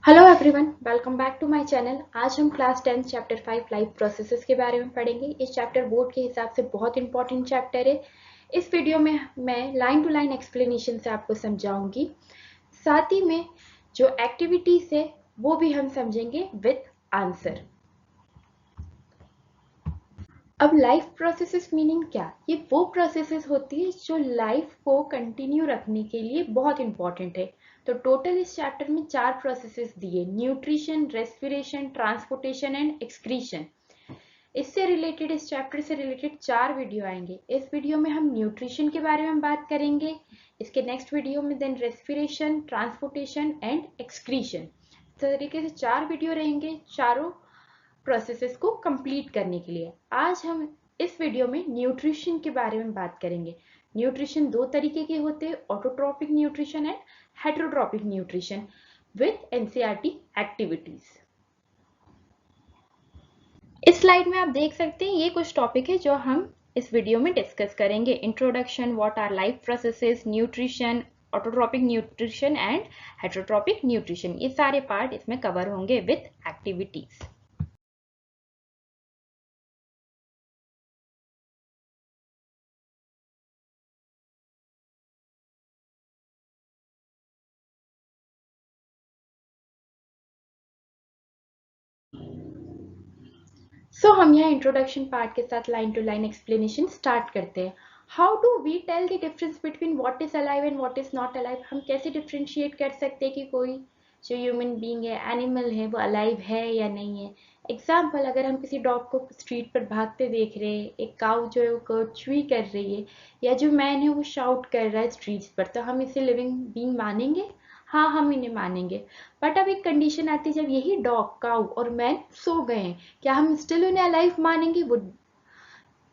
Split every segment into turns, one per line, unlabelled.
Hello everyone, welcome back to my channel. आज हम class 10 chapter 5 life processes के बारे में पढ़ेंगे। इस चैप्टर बोर्ड के हिसाब से बहुत इंपॉर्टेंट चैप्टर है। इस वीडियो में मैं लाइन टू लाइन एक्सप्लेनेशन से आपको समझाऊंगी। साथ ही में जो एक्टिविटीज है वो भी हम समझेंगे विद आंसर। अब लाइफ प्रोसेसेस मीनिंग क्या? ये वो प्रोसेसेस होती है जो लाइफ को कंटिन्यू रखने के लिए बहुत इंपॉर्टेंट है। तो टोटल इस चैप्टर में 4 प्रोसेसेस दिए: nutrition, respiration, transportation and excretion. इससे रिलेटेड, इस चैप्टर से रिलेटेड 4 वीडियो आएंगे। इस वीडियो में हम न्यूट्रिशन के बारे में बात करेंगे, इसके नेक्स्ट वीडियो में then respiration, transportation and excretion. इस तरीके से 4 वीडियो रहेंगे चारों प्रोसेसेस को कंप्लीट करने के लिए। आज हम इस वीडियो में न्यूट्रिशन के बारे में बात करेंगे। न्यूट्रिशन दो तरीके के होते हैं: autotrophic nutrition and heterotrophic nutrition with NCERT activities. इस स्लाइड में आप देख सकते हैं ये कुछ टॉपिक है जो हम इस वीडियो में डिस्कस करेंगे: introduction, what are life processes, nutrition, autotrophic nutrition and heterotrophic nutrition. ये सारे पार्ट इसमें कवर होंगे विद एक्टिविटीज। हम यहाँ इंट्रोडक्शन पार्ट के साथ line to line explanation start करते हैं। How do we tell the difference between what is alive and what is not alive? हम कैसे डिफ्रेंशिएट कर सकते हैं कि कोई जो ह्यूमन बीइंग है, एनिमल है, वो अलाइव है या नहीं है? एग्जाम्पल, अगर हम किसी डॉग को स्ट्रीट पर भागते देख रहे हैं, एक काऊ जो है वो कर्ड च्यूई कर रही है, या जो मैन है वो शाउट कर रहा है स्ट्रीट्स पर, तो हम इसे लिविंग बीइंग मानेंगे? हाँ, हम इन्हें मानेंगे। बट अब एक कंडीशन आती है जब यही डॉग, काऊ और मैन सो गए हैं, क्या हम स्टिल उन्हें अलाइव मानेंगे?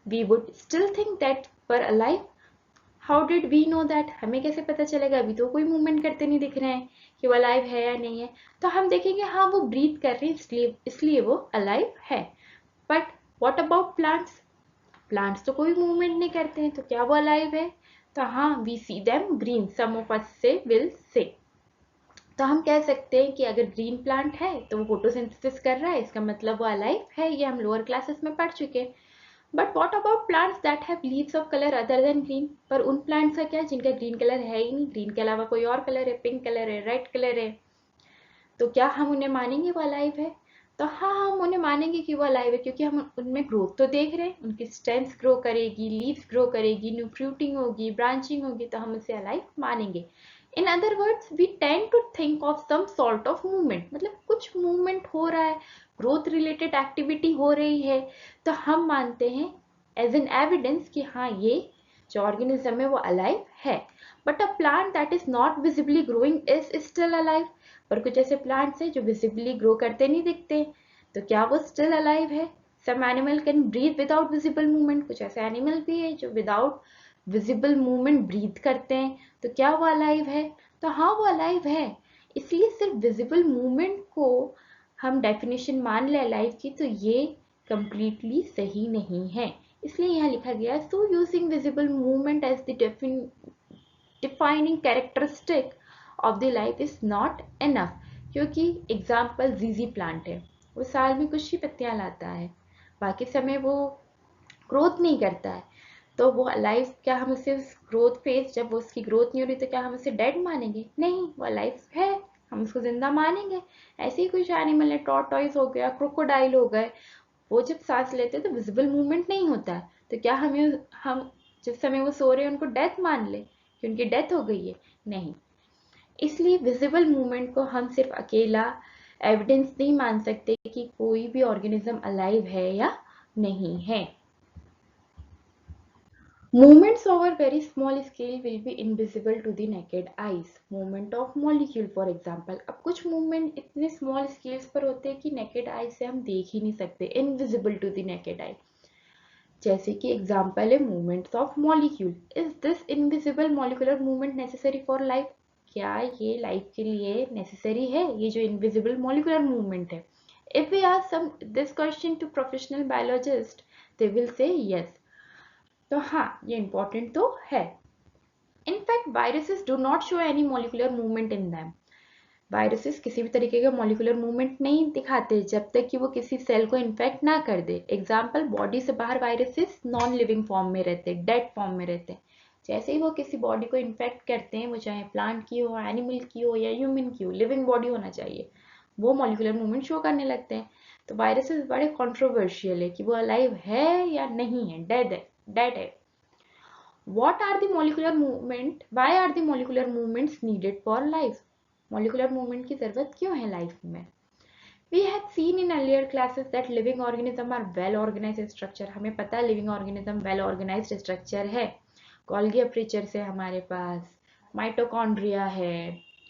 We would still think that पर alive. How did we know that? हमें कैसे पता चलेगा? अभी तो कोई मूवमेंट करते नहीं दिख रहे हैं कि वो अलाइव है या नहीं है। तो हम देखेंगे हाँ वो ब्रीथ कर रहे हैं, इसलिए वो अलाइव है। But what about plants? Plants तो कोई मूवमेंट नहीं करते हैं, तो क्या वो अलाइव है? तो हाँ, we see them green, some of us से विल से। तो हम कह सकते हैं कि अगर ग्रीन प्लांट है तो वो फोटोसिंथेसिस कर रहा है, इसका मतलब वो अलाइव है। ये हम लोअर क्लासेस में पढ़ चुके हैं। But what about plants that have leaves of colour other than green? पर उन प्लांट्स का क्या जिनका ग्रीन कलर है ही नहीं, ग्रीन के अलावा कोई और कलर है, पिंक कलर है, रेड कलर है, तो क्या हम उन्हें मानेंगे वो अलाइव है? तो हाँ, हम उन्हें मानेंगे कि वो अलाइव है, क्योंकि हम उनमें ग्रोथ तो देख रहे हैं, उनकी स्टेम्स ग्रो करेगी, लीव्स ग्रो करेगी, न्यू फ्रूटिंग होगी, ब्रांचिंग होगी, तो हम उसे अलाइव मानेंगे। In other words, we tend to think of some sort of movement, मतलब कुछ मूवमेंट हो रहा है, ग्रोथ रिलेटेड एक्टिविटी हो रही है, तो हम मानते हैं एज एन एविडेंस कि हाँ ये जो ऑर्गेनिज्म है वो अलाइव है। But a plant that is not visibly growing is still alive. पर कुछ ऐसे प्लांट्स हैं जो विजिबली ग्रो करते नहीं दिखते, तो क्या वो स्टिल अलाइव है? Some animal can breathe without visible movement. कुछ ऐसे एनिमल भी है जो विदाउट विजिबल मूवमेंट ब्रीथ करते हैं, तो क्या वो अलाइव है? तो हाँ, वो अलाइव है। इसलिए सिर्फ विजिबल मूवमेंट को हम डेफिनेशन मान ले अलाइव की, तो ये कंप्लीटली सही नहीं है। इसलिए यहाँ लिखा गया है, so using visible movement as the defining characteristic of the life is not enough। क्योंकि एग्जाम्पल जीजी प्लांट है, वो साल में कुछ ही पत्तियां लाता है, बाकी समय वो ग्रोथ नहीं करता है, तो वो अलाइव, क्या हम उसे उस ग्रोथ फेज, जब वो उसकी ग्रोथ नहीं हो रही, तो क्या हम उसे डेड मानेंगे? नहीं, वो अलाइव है, हम उसको जिंदा मानेंगे। ऐसे ही कुछ एनिमल है, टॉर्टॉइस हो गया, क्रोकोडाइल हो गए, वो जब सांस लेते हैं तो विजिबल मूवमेंट नहीं होता है, तो क्या हम जिस समय वो सो रहे हैं उनको डेथ मान ले कि उनकी डेथ हो गई है? नहीं। इसलिए विजिबल मूवमेंट को हम सिर्फ अकेला एविडेंस नहीं मान सकते कि कोई भी ऑर्गेनिज्म अलाइव है या नहीं है। Movements over very small scale will be invisible to the naked eyes. Movement of molecule for example, अब कुछ movement इतने small scales पर होते हैं कि naked eye से हम देख ही नहीं सकते, invisible to the naked eye। जैसे कि एग्जाम्पल है movements of molecule. Is this invisible molecular movement necessary for life? क्या ये लाइफ के लिए नेसेसरी है, ये जो इनविजिबल मॉलिकुलर मूवमेंट है? If we ask some this question to professional biologist, they will say yes. तो हाँ, ये इंपॉर्टेंट तो है। In fact, viruses do not show any molecular movement in them. Viruses किसी भी तरीके का मॉलिक्यूलर मूवमेंट नहीं दिखाते जब तक कि वो किसी सेल को इन्फेक्ट ना कर दे। एग्जाम्पल, बॉडी से बाहर वायरसेस नॉन लिविंग फॉर्म में रहते, डेड फॉर्म में रहते। जैसे ही वो किसी बॉडी को इन्फेक्ट करते हैं, वो चाहे प्लांट की हो, एनिमल की हो या ह्यूमन की हो, लिविंग बॉडी होना चाहिए, वो मॉलिक्यूलर मूवमेंट शो करने लगते हैं। तो वायरसेस बड़े कॉन्ट्रोवर्शियल है कि वो अलाइव है या नहीं है, डेड है। What are the molecular movement? Why are the molecular movements needed for life? Molecular movement की जरूरत क्यों है लाइफ में? We had seen in earlier classes that living organism are well organized structure. हमें पता है living organism well organized structure है। Golgi aperture से हमारे पास माइटोकॉन्ड्रिया है,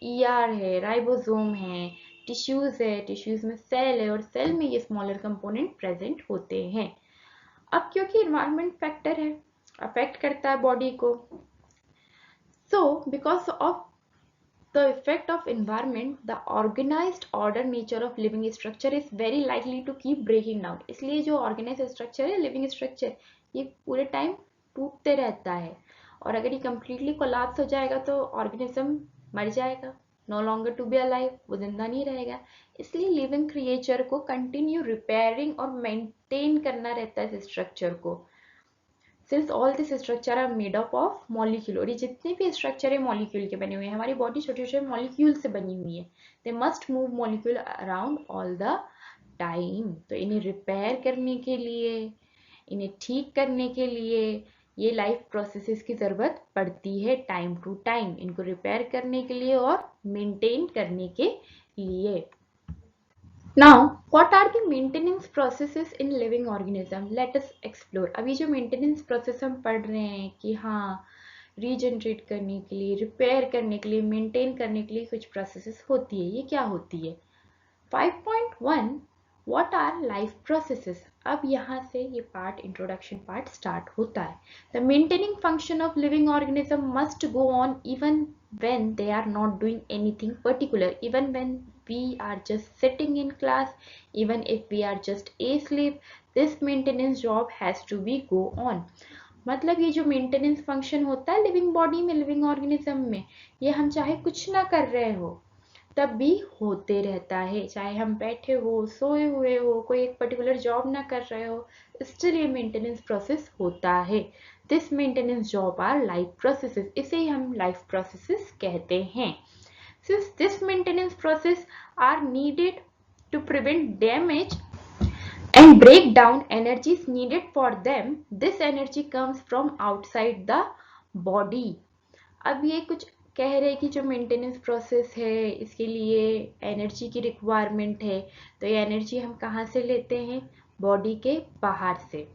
ER है, राइबोसोम है, टिश्यूज है, टिश्यूज में सेल है और सेल में ये स्मॉलर कंपोनेंट प्रेजेंट होते हैं। अब क्योंकि इन्वायरमेंट फैक्टर है, अफेक्ट करता है बॉडी को, so because of the effect of environment, the organized order nature of living structure is very likely to keep breaking down. इसलिए जो organized structure है, living structure, ये पूरे टाइम टूटते रहता है और अगर ये completely collapse हो जाएगा तो organism मर जाएगा, no longer to be alive, वो जिंदा नहीं रहेगा। इसलिए living creature को continue repairing और maintain करना रहता है इस structure को। Since all this structure are made up of molecule, और ये जितने भी स्ट्रक्चर है मॉलिक्यूल के बने हुए हैं, हमारी बॉडी छोटे छोटे मॉलिक्यूल से बनी हुई है। They must move molecule around all the time. तो इन्हें रिपेयर करने के लिए, इन्हें ठीक करने के लिए ये लाइफ प्रोसेसेस की जरूरत पड़ती है टाइम टू टाइम, इनको रिपेयर करने के लिए और मेंटेन करने के लिए। Now, what are the maintenance processes in living organism? Let us explore. अभी जो maintenance process हम पढ़ रहे हैं कि हाँ, रीजनरेट करने के लिए, रिपेयर करने के लिए, मेंटेन करने के लिए कुछ प्रोसेसेस होती है। ये क्या होती है? 5.1 What are life processes? अब यहाँ से ये पार्ट, इंट्रोडक्शन पार्ट स्टार्ट होता है। The maintaining function of living organism must go on even when they are not doing anything particular, even when we are just sitting in class, even if we are just asleep, this maintenance job has to be go on. मतलब ये जो maintenance function होता है living body में, living organism में, ये हम चाहे कुछ ना कर रहे हो तब भी होते रहता है। चाहे हम बैठे हो, सोए हुए हो, कोई एक पर्टिकुलर जॉब ना कर रहे हो, स्टिल ये मेंटेनेंस प्रोसेस होता है। This maintenance job are life processes, इसे ही हम लाइफ प्रोसेसेस कहते हैं। Since this maintenance process are needed to prevent damage and break down energies needed for them, this energy comes from outside the body. अब ये कुछ कह रहे हैं कि जो मेंटेनेंस प्रोसेस है इसके लिए एनर्जी की रिक्वायरमेंट है, तो ये एनर्जी हम कहाँ से लेते हैं? बॉडी के बाहर से।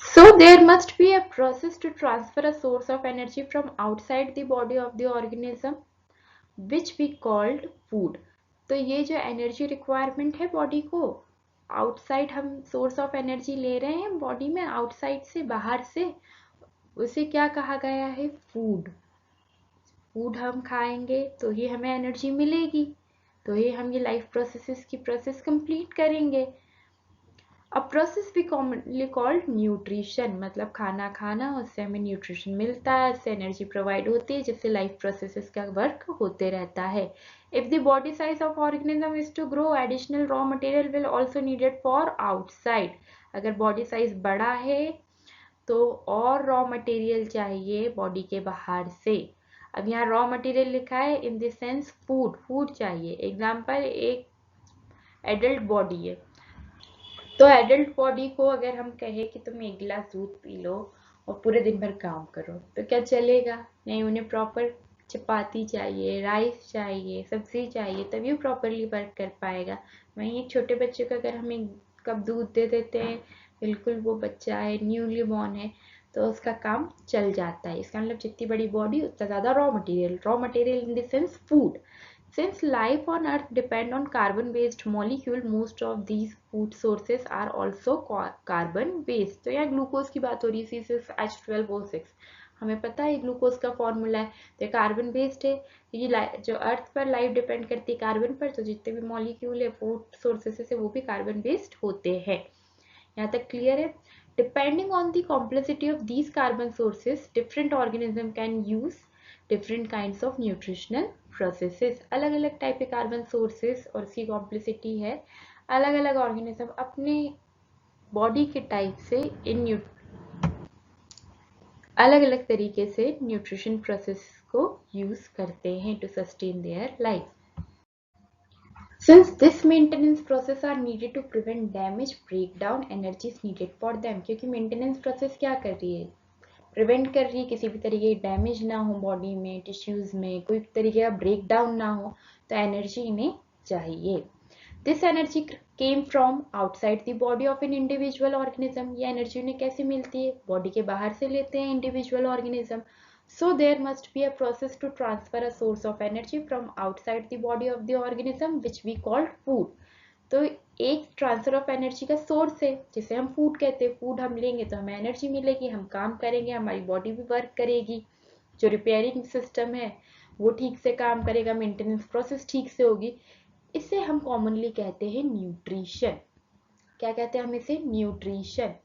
So there must be a process to transfer a source of energy from outside the body of the organism, which we called food. तो ये जो एनर्जी रिक्वायरमेंट है बॉडी को, आउटसाइड हम सोर्स ऑफ एनर्जी ले रहे हैं बॉडी में, आउटसाइड से, बाहर से, उसे क्या कहा गया है? फूड। फूड हम खाएंगे तो ही हमें एनर्जी मिलेगी, तो ही हम ये लाइफ प्रोसेसेस की प्रोसेस कंप्लीट करेंगे। अ प्रोसेस भी कॉमनली कॉल्ड न्यूट्रिशन, मतलब खाना खाना, उससे हमें न्यूट्रिशन मिलता है, उससे एनर्जी प्रोवाइड होती है, जिससे लाइफ प्रोसेसेस का वर्क होते रहता है। If the body size of organism is to grow, additional raw material will also needed for outside. अगर बॉडी साइज बड़ा है तो और रॉ मटेरियल चाहिए बॉडी के बाहर से। अब यहाँ रॉ मटेरियल लिखा है in the sense food, food चाहिए। एग्जाम्पल, एक एडल्ट बॉडी है, तो एडल्ट बॉडी को अगर हम कहें कि तुम एक गिलास दूध पी लो और पूरे दिन भर काम करो, तो क्या चलेगा? नहीं, उन्हें प्रॉपर चपाती चाहिए, राइस चाहिए, सब्जी चाहिए, तभी वो प्रॉपरली वर्क कर पाएगा। वहीं एक छोटे बच्चे को अगर हम एक कप दूध दे देते हैं, बिल्कुल वो बच्चा है, न्यूली बॉर्न है, तो उसका काम चल जाता है। इसका मतलब जितनी बड़ी बॉडी उतना ज़्यादा raw material in the sense food. Since life on Earth depend on carbon-based molecule, most of these food sources are also carbon-based. तो यहाँ ग्लूकोज की बात हो रही है, C6H12O6। हमें पता है ग्लूकोज का फॉर्मूला है, तो कार्बन बेस्ड है। ये जो अर्थ पर लाइफ डिपेंड करती है कार्बन पर, तो जितने भी मॉलिक्यूल है फूड सोर्सेस है वो भी कार्बन बेस्ड होते हैं। यहाँ तक क्लियर है? Depending on the complexity of these carbon sources, different organism can use different kinds of nutritional processes, अलग अलग टाइप के कार्बन सोर्सेस और उसकी कॉम्प्लेक्सिटी है। अलग अलग ऑर्गेनिज्म अपने बॉडी के टाइप से अलग अलग तरीके से न्यूट्रिशन प्रोसेस को यूज करते हैं to sustain their life. Since this maintenance process are needed to prevent damage, breakdown, energy is needed for them. क्योंकि maintenance process क्या कर रही है, प्रिवेंट कर रही है किसी भी तरीके की डैमेज ना हो बॉडी में, टिश्यूज में कोई तरीके का ब्रेक डाउन ना हो, तो एनर्जी इन्हें चाहिए. This energy came from outside the body of an individual organism. ये एनर्जी उन्हें कैसे मिलती है, बॉडी के बाहर से लेते हैं individual organism. So there must be a process to transfer a source of energy from outside the body of the organism which we called food. तो एक ट्रांसफर ऑफ एनर्जी का सोर्स है जिसे हम फूड कहते हैं. फूड हम लेंगे तो हमें एनर्जी मिलेगी, हम काम करेंगे, हमारी बॉडी भी वर्क करेगी, जो रिपेयरिंग सिस्टम है वो ठीक से काम करेगा, मेंटेनेंस प्रोसेस ठीक से होगी. इसे हम कॉमनली कहते हैं न्यूट्रिशन. क्या कहते हैं हम इसे, nutrition.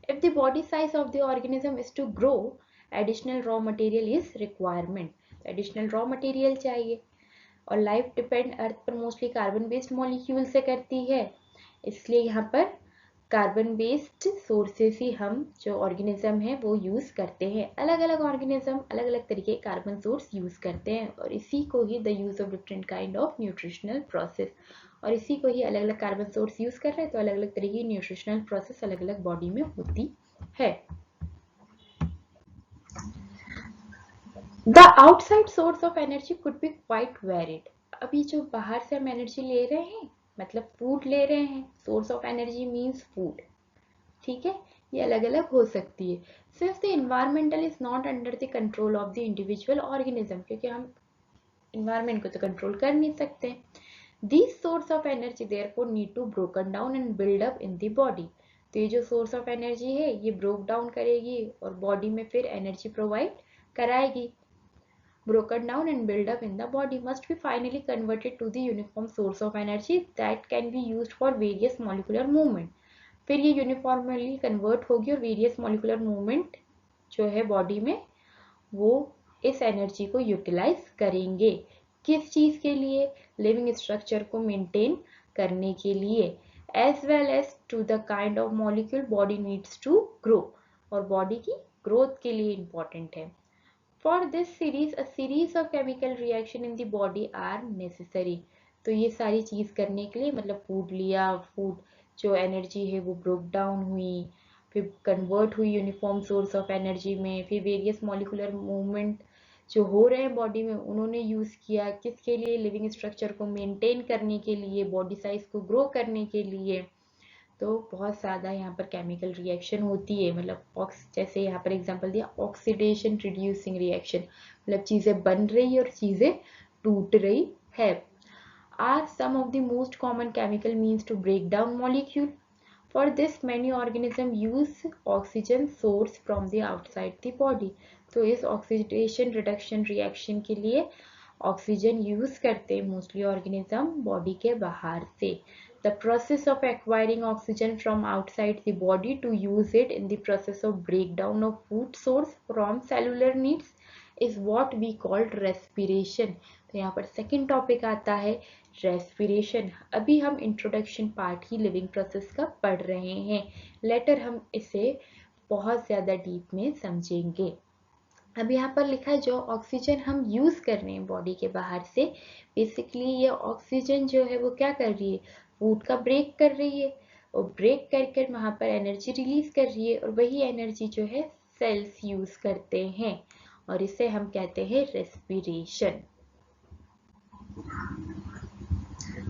If the body size of the organism is to grow, additional raw material is requirement. Additional raw material चाहिए, और लाइफ डिपेंड अर्थ पर मोस्टली कार्बन बेस्ड मॉलिक्यूल से करती है, इसलिए यहाँ पर कार्बन बेस्ड सोर्सेस ही हम जो ऑर्गेनिज्म है वो यूज करते हैं. अलग अलग ऑर्गेनिज्म अलग अलग तरीके के कार्बन सोर्स यूज करते हैं, और इसी को ही the use of different kind of nutritional process, और इसी को ही अलग अलग कार्बन सोर्स यूज कर रहे हैं, तो अलग अलग तरीके की न्यूट्रिशनल प्रोसेस अलग अलग बॉडी में होती है. The outside source of energy could be quite varied. अभी जो बाहर से हम एनर्जी ले रहे हैं, मतलब फूड ले रहे हैं, source of energy means food, ठीक है, ये अलग अलग हो सकती है. Since the environmental is not under the control of the individual organism, क्योंकि हम इन्वायरमेंट को तो कंट्रोल कर नहीं सकते. This source of energy therefore need to broken down and build up in the body. तो ये जो सोर्स ऑफ एनर्जी है ये ब्रोक डाउन करेगी और बॉडी में फिर एनर्जी प्रोवाइड कराएगी. Broken down and build up in the body must be finally converted to the uniform source of energy that can be used for various molecular movement. फिर ये uniformly convert होगी और various molecular movement जो है body में वो इस energy को यूटिलाइज करेंगे. किस चीज के लिए, लिविंग स्ट्रक्चर को मेंटेन करने के लिए, as well as to the kind of molecule body needs to grow, और बॉडी की ग्रोथ के लिए इंपॉर्टेंट है. For this series, a series of chemical reaction in the body are necessary. तो ये सारी चीज करने के लिए, मतलब फूड लिया, फूड जो एनर्जी है वो ब्रोक डाउन हुई, फिर कन्वर्ट हुई यूनिफॉर्म सोर्स ऑफ एनर्जी में, फिर वेरियस मॉलिकुलर मूवमेंट जो हो रहे हैं बॉडी में उन्होंने यूज किया, किसके लिए, लिविंग स्ट्रक्चर को मेंटेन करने के लिए, बॉडी साइज को ग्रो करने के लिए. तो बहुत ज़्यादा यहाँ पर केमिकल रिएक्शन होती है, मतलब जैसे यहाँ पर एग्जांपल दिया ऑक्सीडेशन रिड्यूसिंग रिएक्शन, मतलब चीज़ें बन रही है और चीज़ें टूट रही है. Are some of the most common chemical means to break down molecule. For this many organism use oxygen source from the outside the body. तो इस ऑक्सीडेशन रिडक्शन रिएक्शन के लिए ऑक्सीजन यूज करते हैं मोस्टली ऑर्गेनिज्म बॉडी के बाहर से. The process of acquiring oxygen from outside the body to use it in the process of breakdown of food source from cellular needs is what we call respiration. तो यहाँ पर second topic आता है respiration. अभी हम introduction part ही living process का पढ़ रहे हैं, लेटर हम इसे बहुत ज़्यादा डीप में समझेंगे. अब यहाँ पर लिखा है जो ऑक्सीजन हम यूज़ कर रहे हैं बॉडी के बाहर से, बेसिकली ये ऑक्सीजन जो है वो क्या कर रही है, फूड का ब्रेक कर रही है, और ब्रेक कर कर वहाँ पर एनर्जी रिलीज कर रही है, और वही एनर्जी जो है सेल्स यूज करते हैं, और इसे हम कहते हैं respiration.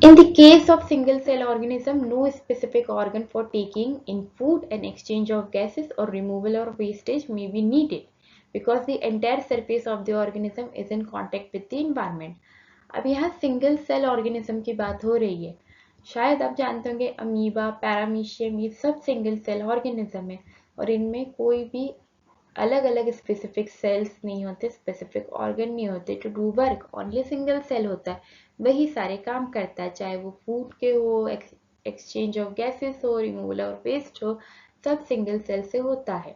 In the case of single cell organism, no specific organ for taking in food and exchange of gases or removal or wastage may be needed because the entire surface of the organism is in contact with the environment. अब यहाँ single cell organism की बात हो रही है. शायद आप जानते होंगे अमीबा, पैरामीशियम, ये सब सिंगल सेल ऑर्गेनिज्म है, और इनमें कोई भी अलग अलग स्पेसिफिक सेल्स नहीं होते, स्पेसिफिक ऑर्गन नहीं होते to do work. Only single cell होता है, वही सारे काम करता है, चाहे वो फूड के हो, एक्सचेंज ऑफ गैसेस हो, रिमूवल और वेस्ट हो, सब सिंगल सेल से होता है.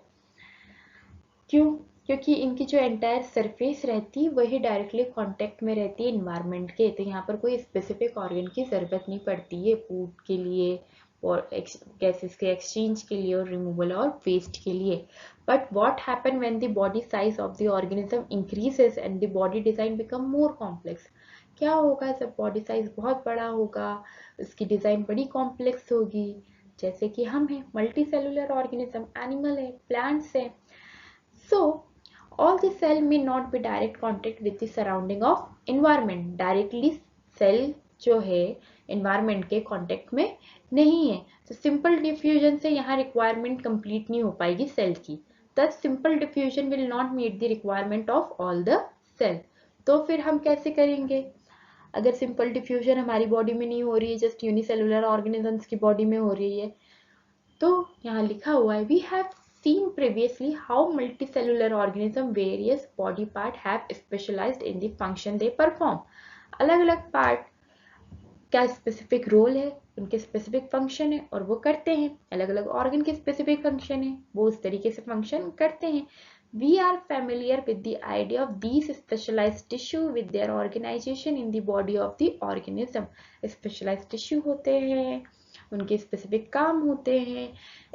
क्यों? क्योंकि इनकी जो एंटायर सरफेस रहती है वही डायरेक्टली कांटेक्ट में रहती है इन्वायरमेंट के, तो यहाँ पर कोई स्पेसिफिक ऑर्गन की ज़रूरत नहीं पड़ती है फूड के लिए और गैसेस के एक्सचेंज के लिए और रिमूवल और वेस्ट के लिए. But what happen when the body size of the organism increases and the body design become more complex. क्या होगा जब बॉडी साइज बहुत बड़ा होगा, उसकी डिजाइन बड़ी कॉम्प्लेक्स होगी. जैसे कि हम हैं मल्टी सेलुलर ऑर्गेनिज्म, एनिमल है, प्लांट्स है. So, all the cell may not be direct contact with the surrounding of environment. Directly cell जो है environment के contact में नहीं है. तो simple diffusion से यहाँ requirement complete नहीं हो पाएगी cell की. Thus simple diffusion will not meet the requirement of all the cell. तो फिर हम कैसे करेंगे? अगर simple diffusion हमारी body में नहीं हो रही है, just unicellular organisms की body में हो रही है, तो यहाँ लिखा हुआ है we have seen previously how multicellular organism various body part have specialized in the function they perform. अलग अलग पार्ट क्या स्पेसिफिक रोल है, उनके स्पेसिफिक फंक्शन है और वो करते हैं. अलग अलग ऑर्गन के स्पेसिफिक फंक्शन है, वो उस तरीके से फंक्शन करते हैं. We are familiar with the idea of these specialized tissue with their organization in the body of the organism. Specialized tissue होते हैं, उनके स्पेसिफिक काम होते हैं.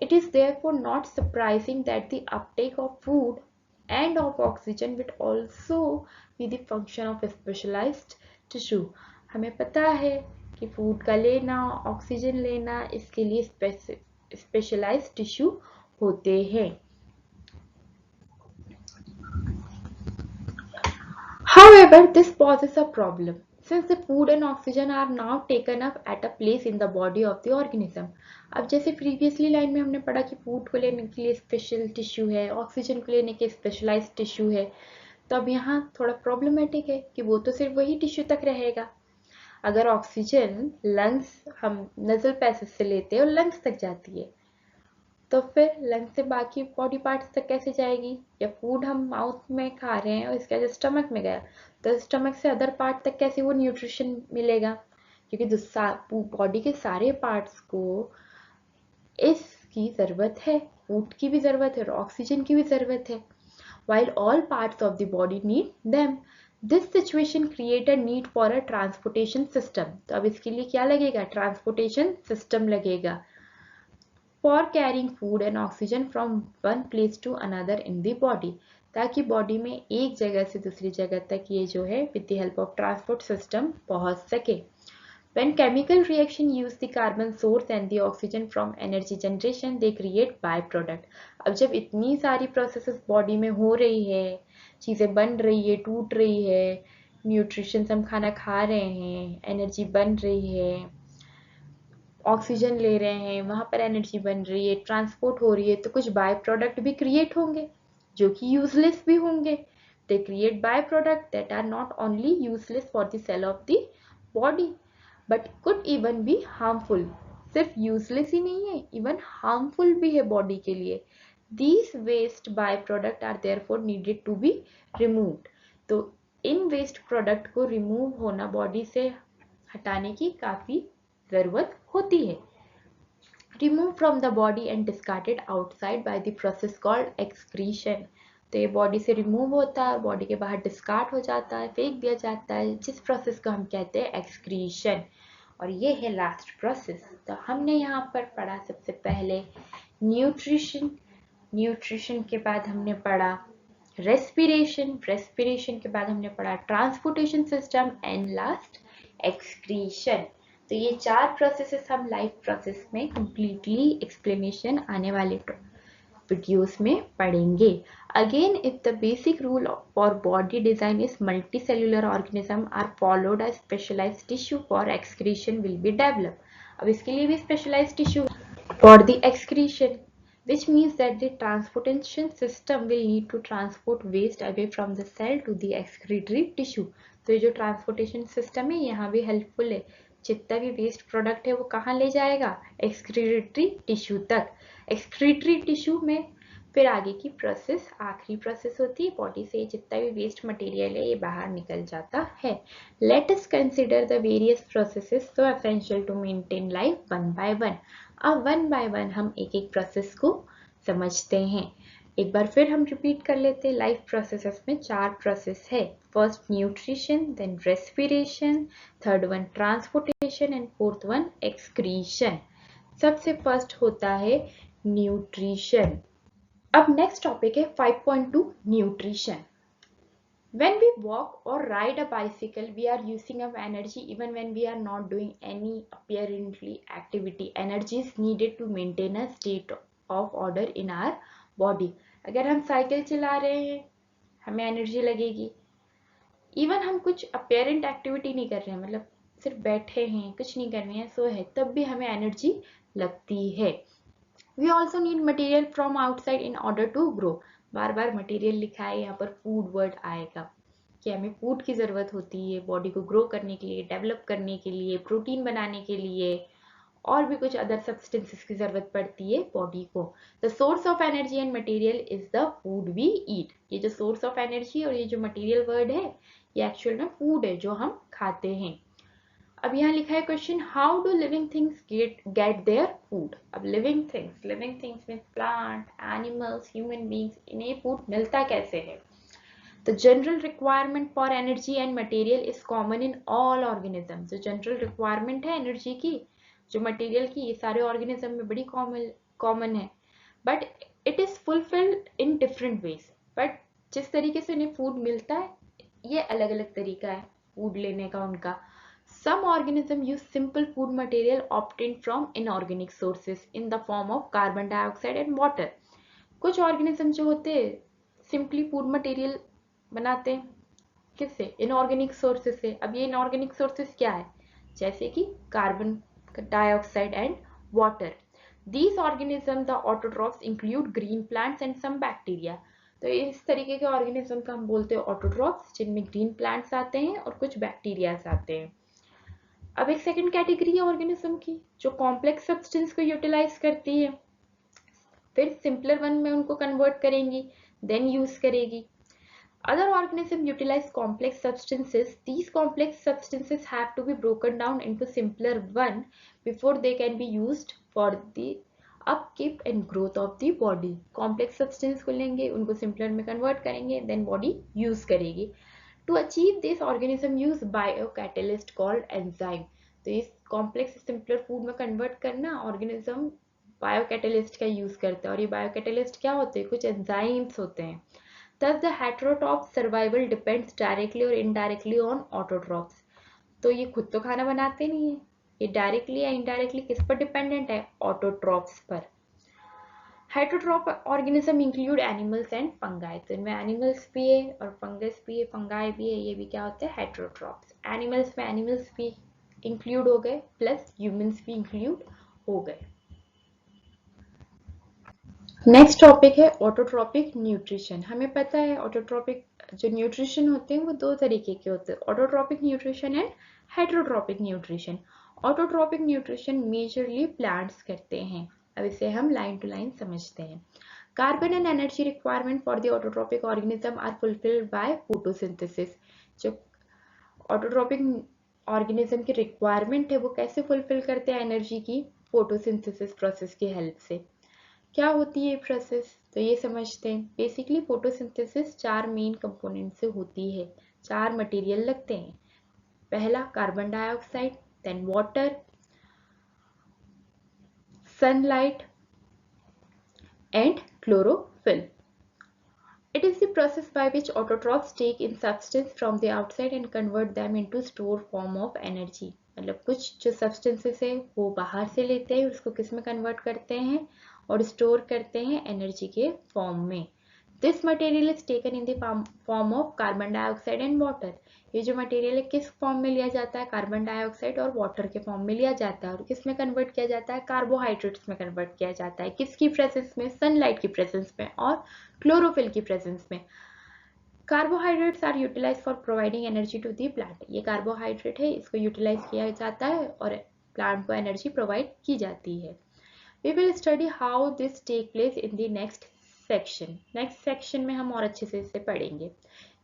It is therefore not surprising that the uptake of food and of oxygen would also be the function of specialized tissue. हमें पता है कि फूड का लेना, ऑक्सीजन लेना, इसके लिए स्पेशलाइज्ड टिश्यू होते हैं. However, this poses a problem since the food and oxygen are now taken up at a place in the body of the organism. अब जैसे प्रीवियसली लाइन में हमने पढ़ा कि फूड को लेने के लिए स्पेशल टिश्यू है, ऑक्सीजन को लेने के स्पेशलाइज्ड टिश्यू है, तो अब यहाँ थोड़ा प्रॉब्लमेटिक है कि वो तो सिर्फ वही टिश्यू तक रहेगा. अगर ऑक्सीजन लंग्स हम नजल पैसेज से लेते हैं और लंग्स तक जाती है, तो फिर लंग्स से बाकी बॉडी पार्ट्स तक कैसे जाएगी. या फूड हम माउथ में खा रहे हैं और इसका जो स्टमक में गया, तो स्टमक से अदर पार्ट तक कैसे वो न्यूट्रिशन मिलेगा, क्योंकि बॉडी के सारे पार्ट्स को इसकी जरूरत है, फूड की भी जरूरत है और ऑक्सीजन की भी जरूरत है. while all parts of the body need them. This situation create a need for a transportation system. तो अब इसके लिए क्या लगेगा, ट्रांसपोर्टेशन सिस्टम लगेगा for carrying food and oxygen from one place to another in the body, ताकि body में एक जगह से दूसरी जगह तक ये जो है with the help of transport system पहुंच सके. When chemical reaction use the carbon source and the oxygen from energy generation, they create byproduct. अब जब इतनी सारी प्रोसेसेस बॉडी में हो रही है, चीज़ें बन रही है, टूट रही है, न्यूट्रिशन हम खाना खा रहे हैं, एनर्जी बन रही है, ऑक्सीजन ले रहे हैं, वहाँ पर एनर्जी बन रही है, ट्रांसपोर्ट हो रही है, तो कुछ बाय प्रोडक्ट भी क्रिएट होंगे जो कि यूजलेस भी होंगे. They create byproduct that are not only useless for the cell of the body but could even be harmful. सिर्फ यूजलेस ही नहीं है, इवन हार्मफुल भी है बॉडी के लिए. These waste byproduct are therefore needed to be removed. तो इन waste product को remove होना, बॉडी से हटाने की काफी जरूरत होती है. Remove from the body and discarded outside by the process called excretion. तो ये बॉडी से रिमूव होता है, बॉडी के बाहर डिस्कार्ड हो जाता है, फेंक दिया जाता है, जिस प्रोसेस को हम कहते हैं एक्सक्रीशन. और ये है लास्ट प्रोसेस. तो हमने यहाँ पर पढ़ा सबसे पहले न्यूट्रिशन, न्यूट्रिशन के बाद हमने पढ़ा रेस्पिरेशन, रेस्पिरेशन के बाद हमने पढ़ा transportation system and last excretion. तो ये 4 प्रोसेसेस हम लाइफ प्रोसेस में कंप्लीटली एक्सप्लेनेशन आने वाले वीडियोस में पढ़ेंगे. Again, if the basic rule for body design is multicellular organism are followed, a specialized tissue for excretion will be developed. अब इसके लिए भी specialized tissue for the excretion, which means that the transportation system will need to transport waste away from the cell to the excretory tissue. तो ये जो transportation system है यहाँ भी helpful है. जितना भी वेस्ट प्रोडक्ट है वो कहाँ ले जाएगा, एक्सक्रीटरी टिश्यू तक. एक्सक्रीटरी टिश्यू में फिर आगे की प्रोसेस, आखिरी प्रोसेस होती है, बॉडी से जितना भी वेस्ट मटेरियल है ये बाहर निकल जाता है. Let us consider the various processes so essential to maintain life one by one. अब वन बाय वन हम एक एक प्रोसेस को समझते हैं. एक बार फिर हम रिपीट कर लेते हैं। लाइफ प्रोसेसेस में 4 प्रोसेस है। First nutrition, then respiration, third one transportation and fourth one excretion. सबसे फर्स्ट होता है न्यूट्रिशन। अब नेक्स्ट टॉपिक है 5.2 nutrition. When we walk or ride a bicycle, we are using up energy even when we are not doing any apparently activity. Energy is needed to maintain a state of order in our body. अगर हम cycle चला रहे हैं हमें energy लगेगी। Even हम कुछ apparent activity नहीं कर रहे हैं, मतलब सिर्फ बैठे हैं, कुछ नहीं कर रहे हैं, सो है, तब भी हमें एनर्जी लगती है। We also need material from outside in order to grow. Bar bar material लिखा है, यहाँ पर फूड वर्ड आएगा कि हमें फूड की ज़रूरत होती है बॉडी को ग्रो करने के लिए, डेवलप करने के लिए, प्रोटीन बनाने के लिए, और भी कुछ अदर सब्सटेंसेस की ज़रूरत पड़ती है बॉडी को। The source of energy and material is the food we eat. ये जो सोर्स ऑफ एनर्जी और ये जो मटेरियल वर्ड है ये एक्चुअल में फूड है जो हम खाते हैं। अब यहाँ लिखा है question, how do living things get their food. अब living things mean plant, animals, human beings, इन्हें फूड मिलता कैसे है। The general requirement for energy and material is common in all organisms. जो general requirement है energy की, जो material की, ये सारे organism में बड़ी common है, but it is fulfilled in different ways. But जिस तरीके से उन्हें food मिलता है ये अलग अलग तरीका है food लेने का उनका। Some organisms use simple food material obtained from inorganic sources in the form of carbon dioxide and water. कुछ organism जो होते हैं simply food material बनाते हैं किससे, इनऑर्गेनिक सोर्सेस से। अब ये इनऑर्गेनिक सोर्सेस क्या है, जैसे कि carbon dioxide and water. These organism the autotrophs include green plants and some bacteria. तो इस तरीके के ऑर्गेनिज्म को हम बोलते हैं ऑटोट्रॉफ्स, जिनमें ग्रीन प्लांट्स आते हैं और कुछ बैक्टीरियाज आते हैं। अब एक सेकंड कैटेगरी है ऑर्गेनिज्म की जो कॉम्प्लेक्स सब्सटेंस को यूटिलाइज करती है, फिर सिंपलर वन में उनको कन्वर्ट करेंगी, देन यूज करेगी। Other organisms utilize complex substances. These complex substances have to be broken down into simpler one before they can be used for the upkeep and growth of the body. Complex substance को लेंगे, उनको simpler में convert करेंगे, then body use करेगी. To achieve this, organism use biocatalyst called enzyme. तो इस complex simpler food में convert करना organism biocatalyst का use करता है, और ये biocatalyst क्या होते हैं, कुछ enzymes होते हैं। Thus the heterotroph survival depends directly or indirectly on autotrophs. तो ये खुद तो खाना बनाते नहीं है, ये डायरेक्टली या इनडायरेक्टली किस पर डिपेंडेंट है, ऑटोट्रॉफ्स पर। Heterotroph organism include animals and fungi. तो इनमें एनिमल्स भी है और फंगस भी है, फंगाई भी है, ये भी क्या होते हैं, हेटरोट्रॉफ्स। एनिमल्स में एनिमल्स भी इंक्लूड हो गए प्लस ह्यूमंस भी इंक्लूड हो गए। नेक्स्ट टॉपिक है ऑटोट्रॉपिक न्यूट्रिशन। हमें पता है ऑटोट्रॉपिक जो न्यूट्रिशन होते हैं वो दो तरीके के होते हैं, autotrophic nutrition and heterotrophic nutrition. Autotrophic nutrition majorly plants करते हैं। अब इसे हम लाइन टू लाइन समझते हैं। Carbon and energy requirement for the autotrophic organism are fulfilled by photosynthesis. जो ऑटोट्रॉपिक ऑर्गेनिज्म की रिक्वायरमेंट है वो कैसे फुलफिल करते हैं एनर्जी की, फोटोसिंथेसिस प्रोसेस की हेल्प से। क्या होती है प्रोसेस, तो ये समझते हैं। बेसिकली फोटोसिंथेसिस 4 मेन कंपोनेंट से होती है, 4 मटेरियल लगते हैं। पहला carbon dioxide, then water, sunlight and chlorophyll. It is the process by which autotrophs take in substance from the outside and convert them into store form of energy. मतलब कुछ जो substances है वो बाहर से लेते हैं, उसको किस में कन्वर्ट करते हैं और स्टोर करते हैं एनर्जी के फॉर्म में। This material is taken in the form of carbon dioxide and water. ये जो मटेरियल है किस फॉर्म में लिया जाता है, कार्बन डाइऑक्साइड और वाटर के फॉर्म में लिया जाता है, और किस में कन्वर्ट किया जाता है, कार्बोहाइड्रेट्स में कन्वर्ट किया जाता है। किसकी प्रेजेंस में, सनलाइट की प्रेजेंस में और क्लोरोफिल की प्रेजेंस में। Carbohydrates are utilize for providing energy to the plant. ये कार्बोहाइड्रेट है, इसको यूटिलाइज किया जाता है और प्लांट को एनर्जी प्रोवाइड की जाती है। We will study how this take place in the next section. Next section में हम और अच्छे से इसे पढ़ेंगे।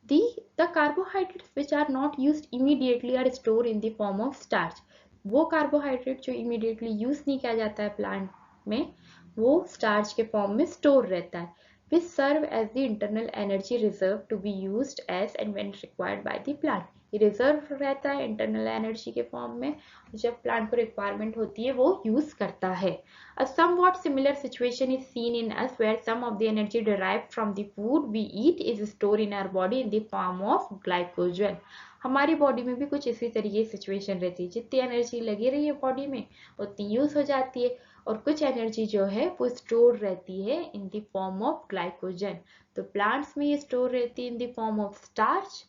The carbohydrates which are not used immediately are stored in the form of starch. वो कार्बोहाइड्रेट जो immediately यूज नहीं किया जाता है प्लांट में, वो स्टार्च के फॉर्म में स्टोर रहता है। which serve as the internal energy reserve to be used as and when required by the plant. ये रिजर्व रहता है इंटरनल एनर्जी के फॉर्म में, जब प्लांट को रिक्वायरमेंट होती है वो यूज करता है. A somewhat similar situation is seen in us where some of the energy derived from the food we eat is stored in our body in the form of glycogen. हमारी body में भी कुछ इसी तरीके की situation रहती है, जितनी एनर्जी लगी रही है बॉडी में उतनी यूज हो जाती है, और कुछ एनर्जी जो है वो स्टोर रहती है इन द फॉर्म ऑफ ग्लाइकोजन. तो प्लांट्स में ये स्टोर रहती है इन द फॉर्म ऑफ स्टार्च,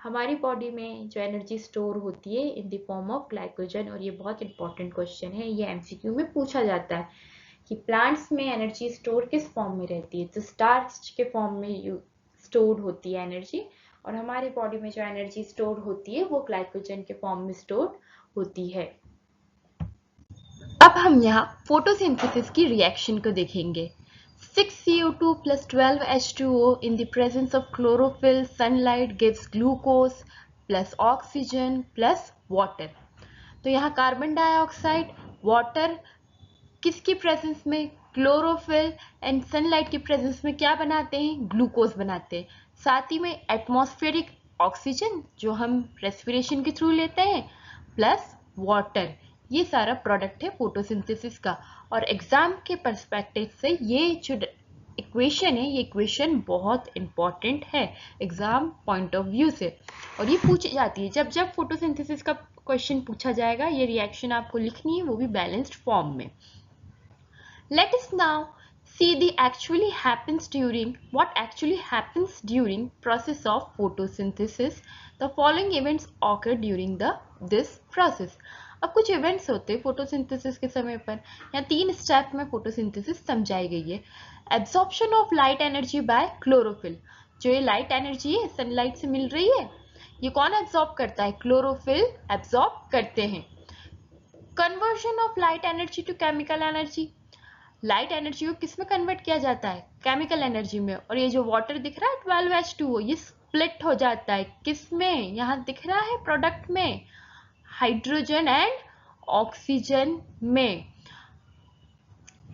हमारी बॉडी में जो एनर्जी स्टोर होती है इन द फॉर्म ऑफ ग्लाइकोजन. और ये बहुत इंपॉर्टेंट क्वेश्चन है, ये एमसीक्यू में पूछा जाता है कि प्लांट्स में एनर्जी स्टोर किस फॉर्म में रहती है. तो स्टार्च के फॉर्म में स्टोर होती है एनर्जी, और हमारी बॉडी में जो एनर्जी स्टोर होती है वो ग्लाइकोजन के फॉर्म में स्टोर होती है. अब हम यहाँ फोटोसिंथेसिस की रिएक्शन को देखेंगे. 6CO2 plus 12H2O in the presence of chlorophyll, sunlight gives glucose plus oxygen plus water. तो यहाँ कार्बन डाइऑक्साइड, वाटर किसकी प्रेजेंस में, क्लोरोफिल एंड सनलाइट की प्रेजेंस में क्या बनाते हैं, ग्लूकोज बनाते हैं. साथ ही में एटमॉस्फेरिक ऑक्सीजन जो हम रेस्पिरेशन के थ्रू लेते हैं, प्लस वाटर, ये सारा प्रोडक्ट है फोटोसिंथेसिस का. और एग्जाम के पर्सपेक्टिव से ये जो इक्वेशन है, ये इक्वेशन बहुत इंपॉर्टेंट है एग्जाम पॉइंट ऑफ व्यू से, और ये पूछी जाती है जब जब फोटोसिंथेसिस का क्वेश्चन पूछा जाएगा. ये रिएक्शन आपको लिखनी है, वो भी बैलेंस्ड फॉर्म में. Let us now see what actually happens during process of photosynthesis. The following events occur during this process. अब कुछ इवेंट्स होते हैं फोटोसिंथेसिस के समय पर. यहाँ 3 स्टेप में फोटोसिंथेसिस समझाई गई है. Absorption of light energy by chlorophyll, जो ये लाइट एनर्जी है सनलाइट से मिल रही है, ये कौन एब्जॉर्ब करता है, क्लोरोफिल एब्जॉर्ब करते हैं. Conversion of light energy to chemical energy, light energy को किस में कन्वर्ट किया जाता है, केमिकल एनर्जी में. और ये जो वाटर दिख रहा है 12H2O, ये स्प्लिट हो जाता है किस में, यहाँ दिख रहा है प्रोडक्ट में, हाइड्रोजन एंड ऑक्सीजन में.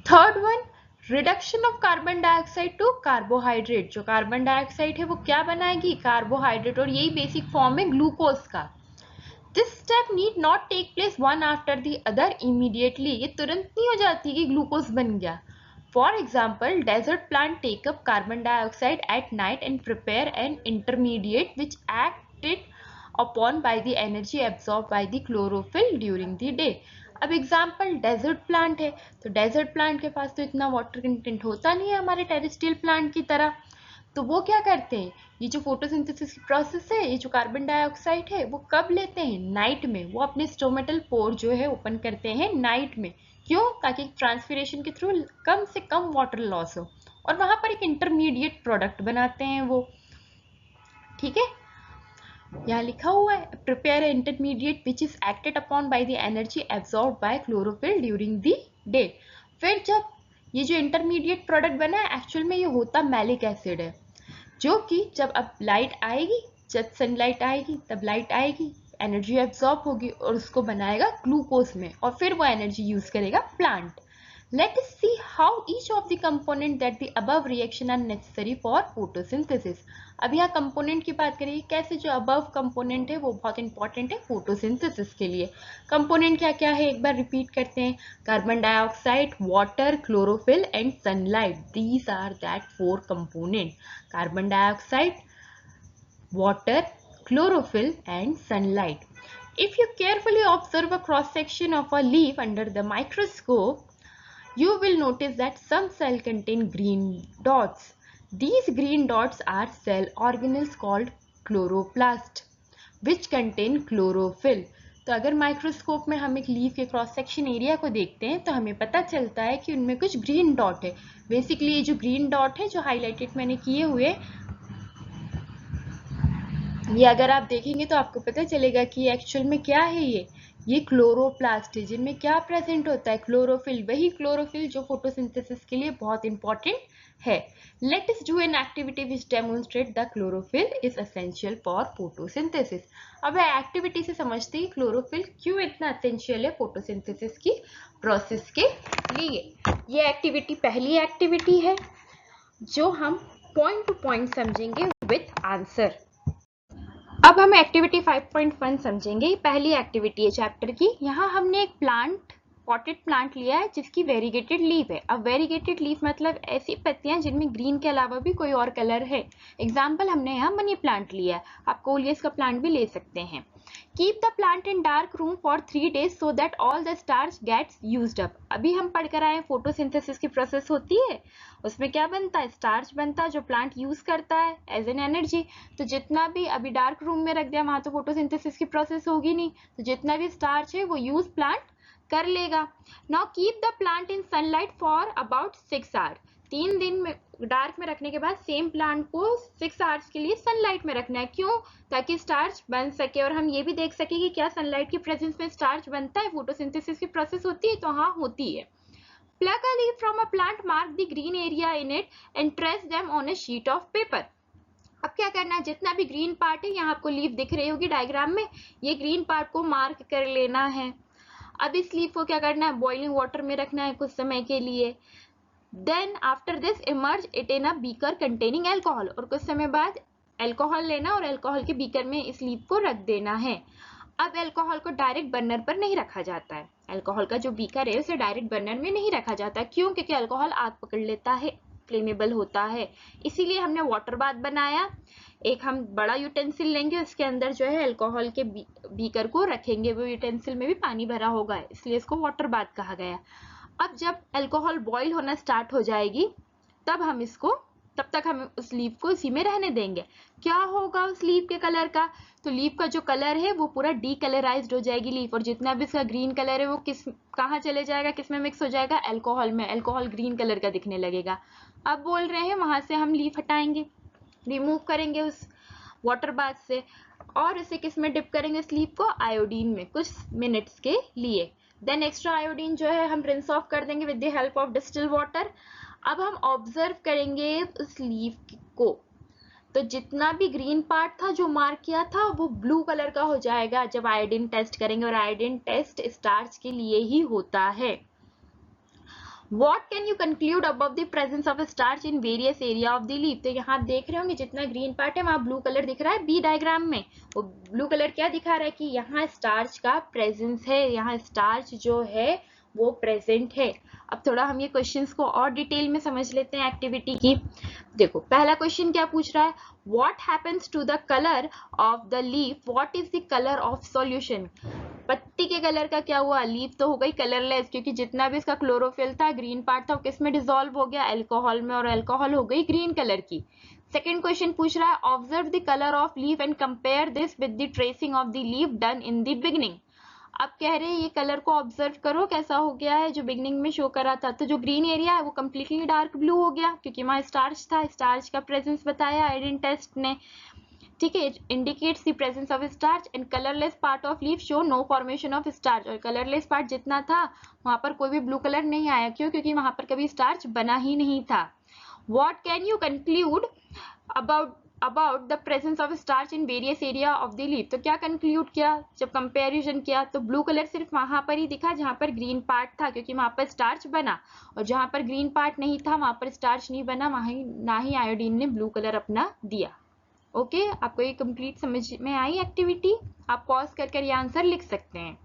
Third one, reduction of carbon dioxide to carbohydrate, जो कार्बन डाइऑक्साइड है वो क्या बनाएगी, कार्बोहाइड्रेट, और यही बेसिक फॉर्म है ग्लूकोज का. This step need not take place one after the other immediately. ये तुरंत नहीं हो जाती कि ग्लूकोज बन गया. For example, desert plant take up carbon dioxide at night and prepare an intermediate which acted upon by the energy absorbed by the chlorophyll during the day. अब example desert plant है, तो desert plant के पास तो इतना water content होता नहीं है हमारे टेरेस्ट्रियल प्लांट की तरह. तो वो क्या करते हैं, ये जो फोटोसिंथेसिस की प्रोसेस है, ये जो कार्बन डाइऑक्साइड है वो कब लेते हैं, नाइट में. वो अपने स्टोमेटल पोर जो है ओपन करते हैं नाइट में. क्यों, ताकि ट्रांसपिरेशन के थ्रू कम से कम वाटर लॉस हो, और वहां पर एक इंटरमीडिएट प्रोडक्ट बनाते हैं वो. ठीक है, यहाँ लिखा हुआ है prepare intermediate which is acted upon by the energy absorb by chlorophyll during the day. फिर जब ये जो इंटरमीडिएट प्रोडक्ट बना है, एक्चुअल में ये होता मैलिक एसिड है, जो कि जब अब लाइट आएगी, जब सनलाइट आएगी तब लाइट आएगी, एनर्जी एब्जॉर्ब होगी और उसको बनाएगा ग्लूकोज में, और फिर वो एनर्जी यूज करेगा plant. Let us see how each of the component that the above reaction are necessary for photosynthesis. अब यहाँ कंपोनेंट की बात करेंगे, कैसे जो अबव कंपोनेंट है वो बहुत इंपॉर्टेंट है फोटोसिंथेसिस के लिए. कंपोनेंट क्या क्या है एक बार रिपीट करते हैं. Carbon dioxide, water, chlorophyll and sunlight. These are that 4 component. Carbon dioxide, water, chlorophyll and sunlight. If you carefully observe a cross section of a leaf under the microscope, you will notice that some cells contain green dots. These green dots are cell organelles called chloroplast, which contain chlorophyll. तो अगर microscope में हम एक leaf के cross section area को देखते हैं तो हमें पता चलता है कि उनमें कुछ ग्रीन डॉट है. बेसिकली ये जो ग्रीन डॉट है जो हाईलाइटेड मैंने किए हुए, ये अगर आप देखेंगे तो आपको पता चलेगा कि एक्चुअल में क्या है. ये क्लोरोप्लास्ट है, जिनमें क्या प्रेजेंट होता है, क्लोरोफिल. वही क्लोरोफिल जो फोटोसिंथेसिस के लिए बहुत इंपॉर्टेंट है. Let us do an activity which demonstrate the chlorophyll is essential for photosynthesis. अब एक्टिविटी से समझते हैं क्लोरोफिल क्यों इतना एसेंशियल है फोटोसिंथेसिस की प्रोसेस के लिए. ये एक्टिविटी पहली एक्टिविटी है. जो हम पॉइंट टू पॉइंट समझेंगे विथ आंसर। अब हम एक्टिविटी 5.1 समझेंगे। पहली एक्टिविटी है चैप्टर की। यहाँ हमने एक प्लांट, पॉटेड प्लांट लिया है जिसकी वेरीगेटेड लीफ है। अब वेरीगेटेड लीफ मतलब ऐसी पत्तियां जिनमें ग्रीन के अलावा भी कोई और कलर है। एग्जाम्पल हमने यहाँ मनी प्लांट लिया है, आप कोलियस का प्लांट भी ले सकते हैं। Keep the plant in dark room for 3 days so that all the starch gets used up. अभी हम पढ़ कर आए फोटोसिंथेसिस की प्रोसेस होती है, उसमें क्या बनता है, स्टार्च बनता है जो प्लांट यूज करता है एज एन एनर्जी। तो जितना भी अभी डार्क रूम में रख दिया, वहां तो फोटोसिंथेसिस की प्रोसेस होगी नहीं, तो जितना भी स्टार्च है वो यूज प्लांट कर लेगा। Now keep the plant in sunlight for about 6 hour. 3 दिन में डार्क में रखने के बाद सेम प्लांट को 6 आवर्स के लिए सनलाइट में रखना है। क्यों? ताकि स्टार्च बन सके और हम ये भी देख सके कि क्या सनलाइट की प्रेजेंस में स्टार्च बनता है, फोटोसिंथेसिस की प्रोसेस होती है, तो हाँ होती है। Pluck a leaf from a plant, mark the green area in it and press them on a sheet of paper. अब क्या करना है, जितना भी ग्रीन पार्ट है, यहाँ आपको लीफ दिख रही होगी डायग्राम में, ये ग्रीन पार्ट को मार्क कर लेना है। अब इस लीफ को क्या करना है, बॉइलिंग वाटर में रखना है कुछ समय के लिए। Then after this immerse it in a beaker containing alcohol, और कुछ समय बाद अल्कोहल लेना और अल्कोहल के बीकर में इस लीफ को रख देना है। अब अल्कोहल को डायरेक्ट बर्नर पर नहीं रखा जाता है, अल्कोहल का जो बीकर है उसे डायरेक्ट बर्नर में नहीं रखा जाता। क्यों? क्योंकि अल्कोहल आग पकड़ लेता है, फ्लेमेबल होता है। इसीलिए हमने वाटर बाथ बनाया। एक हम बड़ा यूटेंसिल लेंगे, उसके अंदर जो है अल्कोहल के बीकर को रखेंगे, वो यूटेंसिल में भी पानी भरा होगा, इसलिए इसको वाटर बाथ कहा गया। अब जब अल्कोहल बॉईल होना स्टार्ट हो जाएगी, तब तक हम उस लीफ को इसी में रहने देंगे। क्या होगा उस लीफ के कलर का, तो लीफ का जो कलर है वो पूरा डीकलराइज्ड हो जाएगी लीफ, और जितना भी इसका ग्रीन कलर है वो कहाँ चले जाएगा, किस में मिक्स हो जाएगा, अल्कोहल में। अल्कोहल ग्रीन कलर का दिखने लगेगा। अब बोल रहे हैं वहां से हम लीफ हटाएंगे, रिमूव करेंगे उस वाटर बाथ से, और इसे किस में डिप करेंगे, स्लीप को आयोडीन में कुछ मिनट्स के लिए। देन एक्स्ट्रा आयोडीन जो है हम रिंस ऑफ कर देंगे with the help of distil water. अब हम ऑब्जर्व करेंगे उस लीफ को, तो जितना भी ग्रीन पार्ट था जो मार्क किया था वो ब्लू कलर का हो जाएगा जब आयोडीन टेस्ट करेंगे, और आयोडीन टेस्ट स्टार्च के लिए ही होता है। What can you conclude about the presence of starch in various area of the leaf? तो यहाँ आप देख रहे होंगे जितना ग्रीन पार्ट है वहाँ ब्लू कलर दिख रहा है बी डायग्राम में। वो ब्लू कलर क्या दिखा रहा है कि यहाँ स्टार्च का प्रेजेंस है, यहाँ स्टार्च जो है वो प्रेजेंट है। अब थोड़ा हम ये क्वेश्चंस को और डिटेल में समझ लेते हैं एक्टिविटी की। देखो पहला क्वेश्चन क्या पूछ रहा है, what happens to the colour of the leaf, what is the colour of solution. पत्ती के कलर का क्या हुआ, लीफ तो हो गई कलरलेस, क्योंकि जितना भी इसका क्लोरोफिल था, ग्रीन पार्ट था, वो किस में डिसॉल्व हो गया, अल्कोहल में, और अल्कोहल हो गई ग्रीन कलर की। सेकेंड क्वेश्चन पूछ रहा है, observe the colour of leaf and compare this with the tracing of the leaf done in the beginning. अब कह रहे हैं ये कलर को ऑब्जर्व करो कैसा हो गया है जो बिगनिंग में शो करा था। तो जो ग्रीन एरिया है वो कम्प्लीटली डार्क ब्लू हो गया, क्योंकि वहां स्टार्च था, स्टार्च का प्रेजेंस बताया आयोडीन टेस्ट ने। ठीक है, indicates the presence of starch and colorless part of leaf show no formation of starch। और colorless part जितना था वहां पर कोई भी ब्लू कलर नहीं आया। क्यों? क्योंकि वहां पर कभी स्टार्च बना ही नहीं था। What can you conclude about the presence of starch in various area of the leaf? तो क्या कंक्लूड किया जब कंपेरिजन किया, तो ब्लू कलर सिर्फ वहां पर ही दिखा जहां पर ग्रीन पार्ट था, क्योंकि वहां पर स्टार्च बना, और जहां पर ग्रीन पार्ट नहीं था वहां पर स्टार्च नहीं बना, वहां ना ही आयोडीन ने ब्लू कलर अपना दिया। ओके, आपको ये कंप्लीट समझ में आई एक्टिविटी? आप पॉज कर ये आंसर लिख सकते हैं।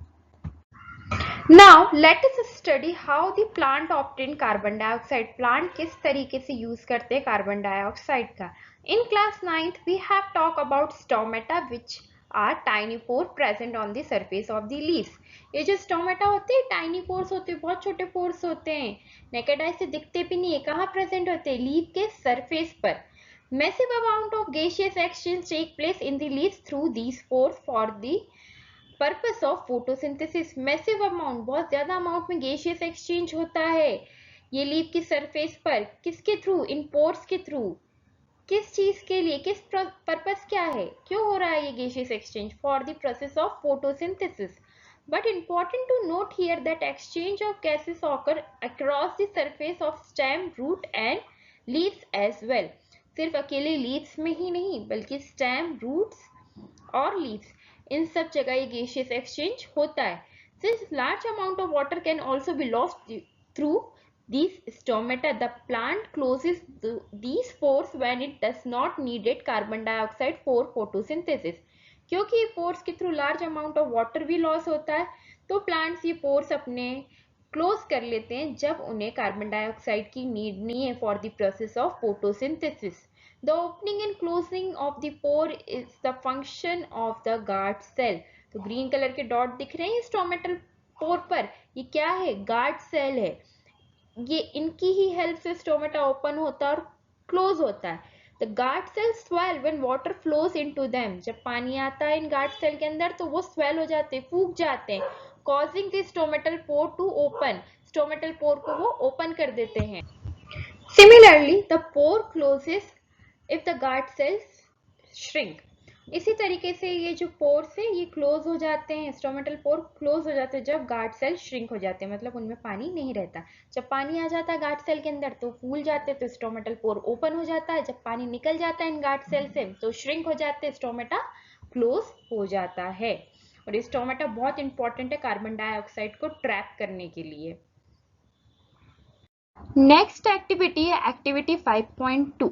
Now let us study how the plant obtain carbon dioxide। Plant किस तरीके से यूज करते हैं कार्बन डाइऑक्साइड का। In class 9th we have talked about stomata which are tiny pore present on the surface of the leaves। ये जो stomata होते हैं टाइनी पोर्स होते हैं, बहुत छोटे पोर्स होते हैं, नेकेड आई से दिखते भी नहीं है। कहाँ प्रेजेंट होते हैं, लीफ के सरफेस पर। Massive amount of gaseous exchange take place in the leaves through these pores for the purpose of photosynthesis। Massive amount, बहुत ज्यादा अमाउंट में gaseous exchange होता है ये लीफ की सरफेस पर। किसके थ्रू, इन पोर्स के थ्रू। किस चीज के लिए, किस पर्पस क्या है, क्यों हो रहा है ये gaseous exchange? For the process of photosynthesis। But important to note here that exchange of gases occur across the surface of stem, root and leaves as well। सिर्फ अकेले लीव्स में ही नहीं बल्कि स्टेम, रूट्स और लीव्स, इन सब जगह ये gaseous exchange होता है। Since large amount of water can also be lost through these stomata, the plant closes these pores when it does not needed carbon dioxide for photosynthesis. क्योंकि pores के through large amount of water भी loss होता है, तो plants ये pores अपने close कर लेते हैं जब उन्हें कार्बन डाइऑक्साइड की नीड नहीं है for the process of photosynthesis. The opening and closing of the pore is the function of the guard cell. तो ग्रीन कलर के डॉट दिख रहे हैं स्टोमेटल पोर पर, ये क्या है? गार्ड सेल है. ये इनकी ही हेल्प से स्टोमेटा ओपन होता है और क्लोज होता है. The guard cell swell when water flows into them. जब पानी आता है इन गार्ड सेल के अंदर तो वो स्वेल हो जाते हैं, फूक जाते हैं, causing the stomatal pore to open. Stomatal pore को वो open कर देते हैं. Similarly, the pore closes if the guard cells shrink. इसी तरीके से ये जो पोर्स है ये क्लोज हो जाते हैं, स्टोमेटल पोर क्लोज हो जाते हैं जब गार्ड सेल श्रिंक हो जाते हैं, मतलब उनमें पानी नहीं रहता. जब पानी आ जाता है गार्ड सेल के अंदर तो फूल जाते हैं, तो स्टोमेटल पोर ओपन हो जाता है. जब पानी निकल जाता है इन गार्ड सेल से तो श्रिंक हो जाते हैं, स्टोमेटा क्लोज हो जाता है. और ये स्टोमेटा बहुत इंपॉर्टेंट है कार्बन डाइऑक्साइड को ट्रैप करने के लिए. नेक्स्ट एक्टिविटी है activity 5.2.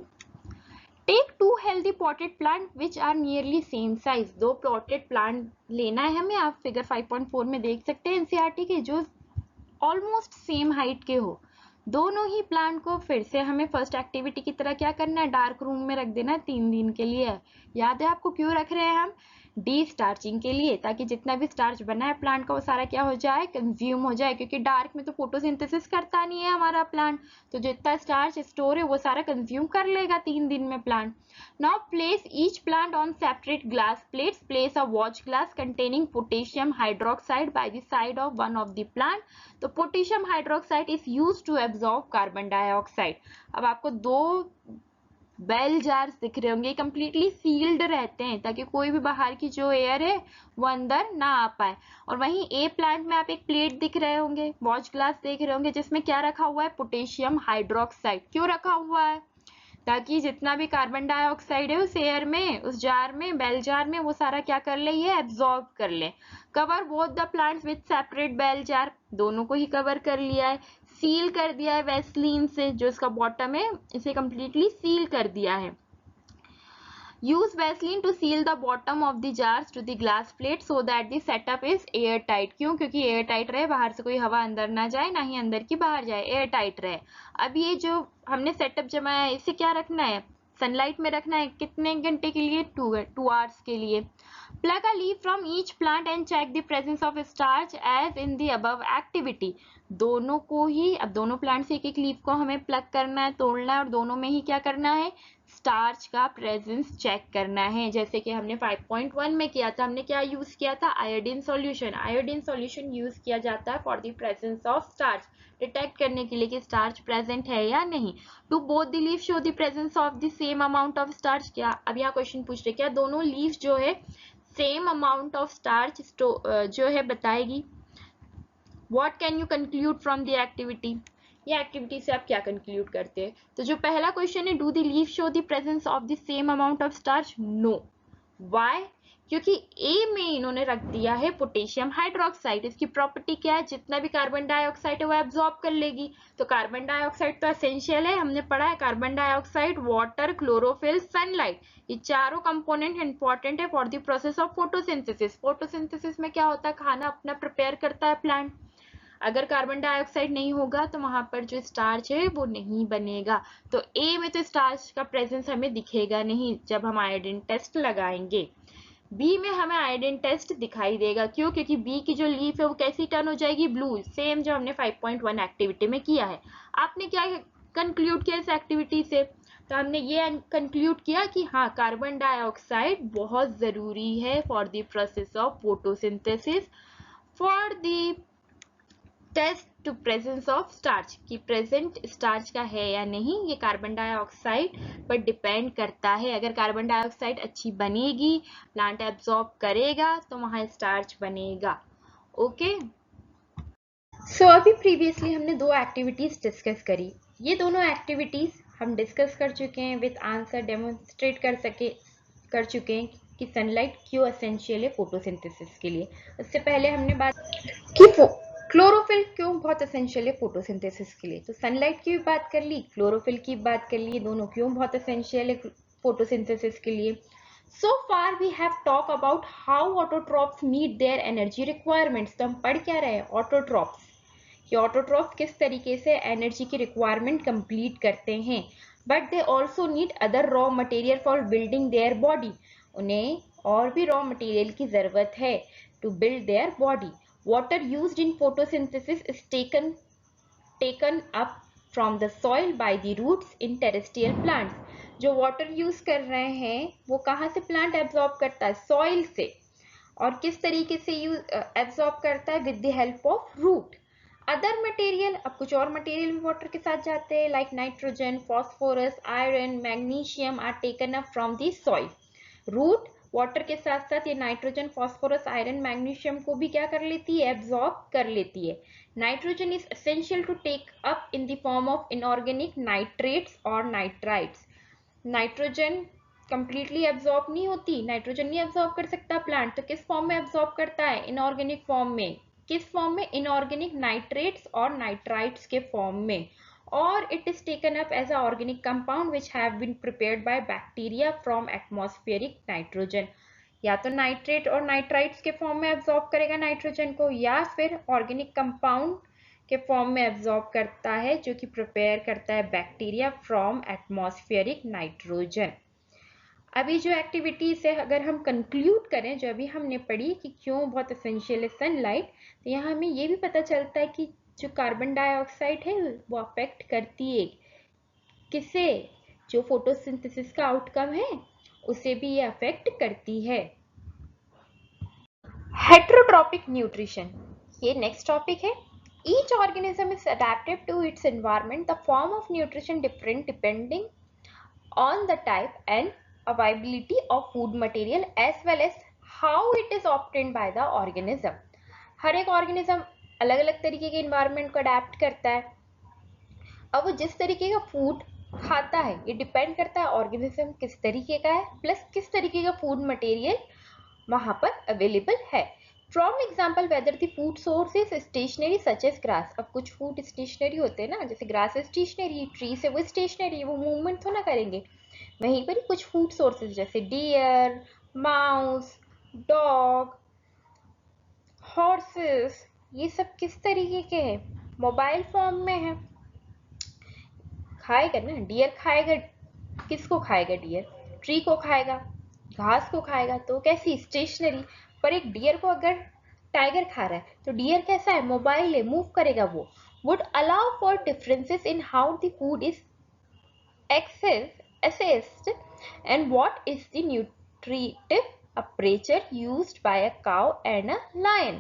Take 2 healthy potted plant which are nearly same size. 2 potted plant लेना है हमें. आप फिगर 5.4 में देख सकते हैं एनसीईआरटी के, जो ऑलमोस्ट सेम हाइट के हो. दोनों ही प्लांट को फिर से हमें फर्स्ट एक्टिविटी की तरह क्या करना है? डार्क रूम में रख देना है 3 दिन के लिए. याद है आपको क्यों रख रहे हैं हम? डी स्टार्चिंग के लिए, ताकि जितना भी स्टार्च बना है प्लांट का वो सारा क्या हो जाए? कंज्यूम हो जाए. क्योंकि डार्क में तो फोटोसिंथेसिस करता नहीं है हमारा प्लांट, तो जितना स्टार्च स्टोर है वो सारा कंज्यूम कर लेगा 3 दिन में plant. Now place each plant on separate glass plates. Place a watch glass containing potassium hydroxide by the side of one of the plant. तो potassium hydroxide is used to absorb carbon dioxide. अब आपको 2 bell jars दिख रहे होंगे, completely sealed रहते हैं ताकि कोई भी बाहर की जो एयर है वो अंदर ना आ पाए. और वहीं ए प्लांट में आप एक प्लेट दिख रहे होंगे, वॉच ग्लास देख रहे होंगे, जिसमें क्या रखा हुआ है? Potassium hydroxide. क्यों रखा हुआ है? ताकि जितना भी कार्बन डाइऑक्साइड है उस एयर में, उस जार में, बेल जार में, वो सारा क्या कर ले? ये एब्जॉर्ब कर ले. Cover both the plants with separate bail jar. दोनों को ही कवर कर लिया है. सील कर दिया है वेस्लीन से, जो इसका बॉटम है इसे कंप्लीटली सील कर दिया है. Use Vaseline to seal the bottom of the jars to the glass plate so that the setup is air tight. क्यों? क्योंकि एयर टाइट रहे, बाहर से कोई हवा अंदर ना जाए, ना ही अंदर की बाहर जाए, एयर टाइट रहे. अब ये जो हमने सेटअप जमाया है इसे क्या रखना है? सनलाइट में रखना है. कितने घंटे के लिए? 2 आवर्स के लिए. Pluck a leaf from each plant and check the presence of starch as in the above activity. दोनों को ही, अब दोनों प्लांट से एक लीफ को हमें प्लग करना है, तोड़ना है, और दोनों में ही क्या करना है? स्टार्च का प्रेजेंस चेक करना है. जैसे कि हमने 5.1 में किया था. हमने क्या यूज किया था? Iodine solution. Iodine solution use किया जाता है for the presence of starch, detect करने के लिए कि स्टार्च प्रेजेंट है या नहीं. Do both the leaf show the presence of the same amount of starch. क्या अब यहाँ क्वेश्चन पूछ रहे क्या दोनों लीफ जो है सेम अमाउंट ऑफ स्टार्च जो है बताएगी? What can you conclude from the activity? ये एक्टिविटी से आप क्या कंक्लूड करते हैं? तो जो पहला क्वेश्चन है, do the leaf show the presence of the same amount of starch? No. Why? क्योंकि ए में इन्होंने रख दिया है पोटेशियम हाइड्रोक्साइड. इसकी प्रॉपर्टी क्या है? जितना भी कार्बन डाइऑक्साइड है वो एब्जॉर्ब कर लेगी. तो कार्बन डाइऑक्साइड तो एसेंशियल है, हमने पढ़ा है. Carbon dioxide, water, chlorophyll, sunlight, ये चारों कंपोनेंट इंपॉर्टेंट है for the process of photosynthesis. Photosynthesis में क्या होता है? खाना अपना प्रिपेयर करता है प्लांट. अगर कार्बन डाइऑक्साइड नहीं होगा तो वहां पर जो स्टार्च है वो नहीं बनेगा. तो ए में तो स्टार्च का प्रेजेंस हमें दिखेगा नहीं जब हम आयोडीन टेस्ट लगाएंगे. बी में हमें आयोडीन टेस्ट दिखाई देगा. क्यों? क्योंकि बी की जो लीफ है वो कैसी टर्न हो जाएगी? ब्लू. सेम जो हमने 5.1 एक्टिविटी में किया है. आपने क्या कंक्लूड किया इस एक्टिविटी से? तो हमने ये कंक्लूड किया कि हाँ, कार्बन डाइऑक्साइड बहुत जरूरी है for the process of photosynthesis, for the test to presence of starch, कि प्रेजेंट स्टार्च का है या नहीं, ये कार्बन डाइऑक्साइड पर डिपेंड करता है. अगर कार्बन डाइऑक्साइड अच्छी बनेगी, प्लांट एब्जॉर्ब करेगा, तो वहां स्टार्च बनेगा. ओके. सो अभी प्रीवियसली हमने 2 एक्टिविटीज डिस्कस करी. ये दोनों एक्टिविटीज हम डिस्कस कर चुके हैं, विद आंसर डेमोन्स्ट्रेट कर चुके हैं कि सनलाइट क्यों एसेंशियल है फोटोसिंथेसिस के लिए. उससे पहले हमने बात की क्लोरोफिल क्यों बहुत एसेंशियल है फोटोसिंथेसिस के लिए? तो सनलाइट की भी बात कर ली, क्लोरोफिल की भी बात कर ली, दोनों क्यों बहुत एसेंशियल है फोटोसिंथेसिस के लिए? So far we have talk about how autotrophs meet their energy requirements. तो हम पढ़ क्या रहे हैं? ऑटोट्रॉप्स, कि ऑटोट्रॉप्स किस तरीके से एनर्जी की रिक्वायरमेंट कंप्लीट करते हैं। But they also need other raw material for building their body. उन्हें और भी रॉ मटेरियल की जरूरत है to build their body. Water used in photosynthesis is taken up from the soil by the roots in terrestrial plants. जो water use कर रहे हैं वो कहाँ से प्लांट एब्जॉर्ब करता है? सॉइल से. और किस तरीके से यूज एब्जॉर्ब करता है? With the help of root. Other material, अब कुछ और मटेरियल भी वाटर के साथ जाते हैं, like nitrogen, phosphorus, iron, magnesium are taken up from the soil. Root water के साथ साथ ये नाइट्रोजन, फॉस्फोरस, आयरन, मैग्नीशियम को भी क्या कर लेती है? एब्जॉर्ब कर लेती है. Nitrogen is essential to take up in the form of inorganic nitrates और नाइट्राइट्स. नाइट्रोजन कंप्लीटली एब्जॉर्ब नहीं होती, नाइट्रोजन नहीं एब्जॉर्ब कर सकता प्लांट, तो किस फॉर्म में एब्जॉर्ब करता है? इनऑर्गेनिक फॉर्म में. किस फॉर्म में? इनऑर्गेनिक नाइट्रेट्स और नाइट्राइट्स के फॉर्म में. और it is taken up as an organic compound which have been prepared by bacteria from atmospheric nitrogen. या तो नाइट्रेट और नाइट्राइट्स के फॉर्म में एब्जॉर्ब करेगा नाइट्रोजन को, या फिर ऑर्गेनिक कंपाउंड के फॉर्म में एब्जॉर्ब करता है, जो कि प्रिपेयर करता है बैक्टीरिया फ्रॉम एटमॉस्फेरिक नाइट्रोजन. अभी जो एक्टिविटीज है अगर हम कंक्लूड करें, जो अभी हमने पढ़ी कि क्यों बहुत एसेंशियल है सनलाइट, तो यहाँ हमें ये भी पता चलता है कि जो कार्बन डाइऑक्साइड है वो अफेक्ट करती है किसे? जो फोटोसिंथेसिस का आउटकम है उसे भी ये अफेक्ट करती है. हेट्रोट्रॉपिक न्यूट्रिशन, ये नेक्स्ट टॉपिक है. Each organism is adapted to its environment. The form of nutrition different depending on the type and availability of food material as well as how it is obtained by the organism. हर एक organism अलग अलग तरीके के environment को adapt करता है. अब वो जिस तरीके का फूड खाता है ये डिपेंड करता है ऑर्गेनिज्म किस तरीके का है, प्लस किस तरीके का फूड मटेरियल वहां पर अवेलेबल है. From example whether the food source is stationary such as grass. अब कुछ फूड स्टेशनरी होते हैं ना, जैसे ग्रास स्टेशनरी, ट्री से वो स्टेशनरी, वो मूवमेंट तो ना करेंगे. वहीं पर ही कुछ फूड सोर्सेज जैसे डियर, माउस, डॉग, हॉर्सेस, ये सब किस तरीके के हैं? मोबाइल फॉर्म में है. खाएगा ना, डियर खाएगा. किसको खाएगा? डियर ट्री को खाएगा, घास को खाएगा, तो कैसी? स्टेशनरी. पर एक डियर को अगर टाइगर खा रहा है तो डियर कैसा है? मोबाइल है, मूव करेगा वो. Would allow for differences in how the food is assessed and what is the nutritive apparatus used by a cow and a lion.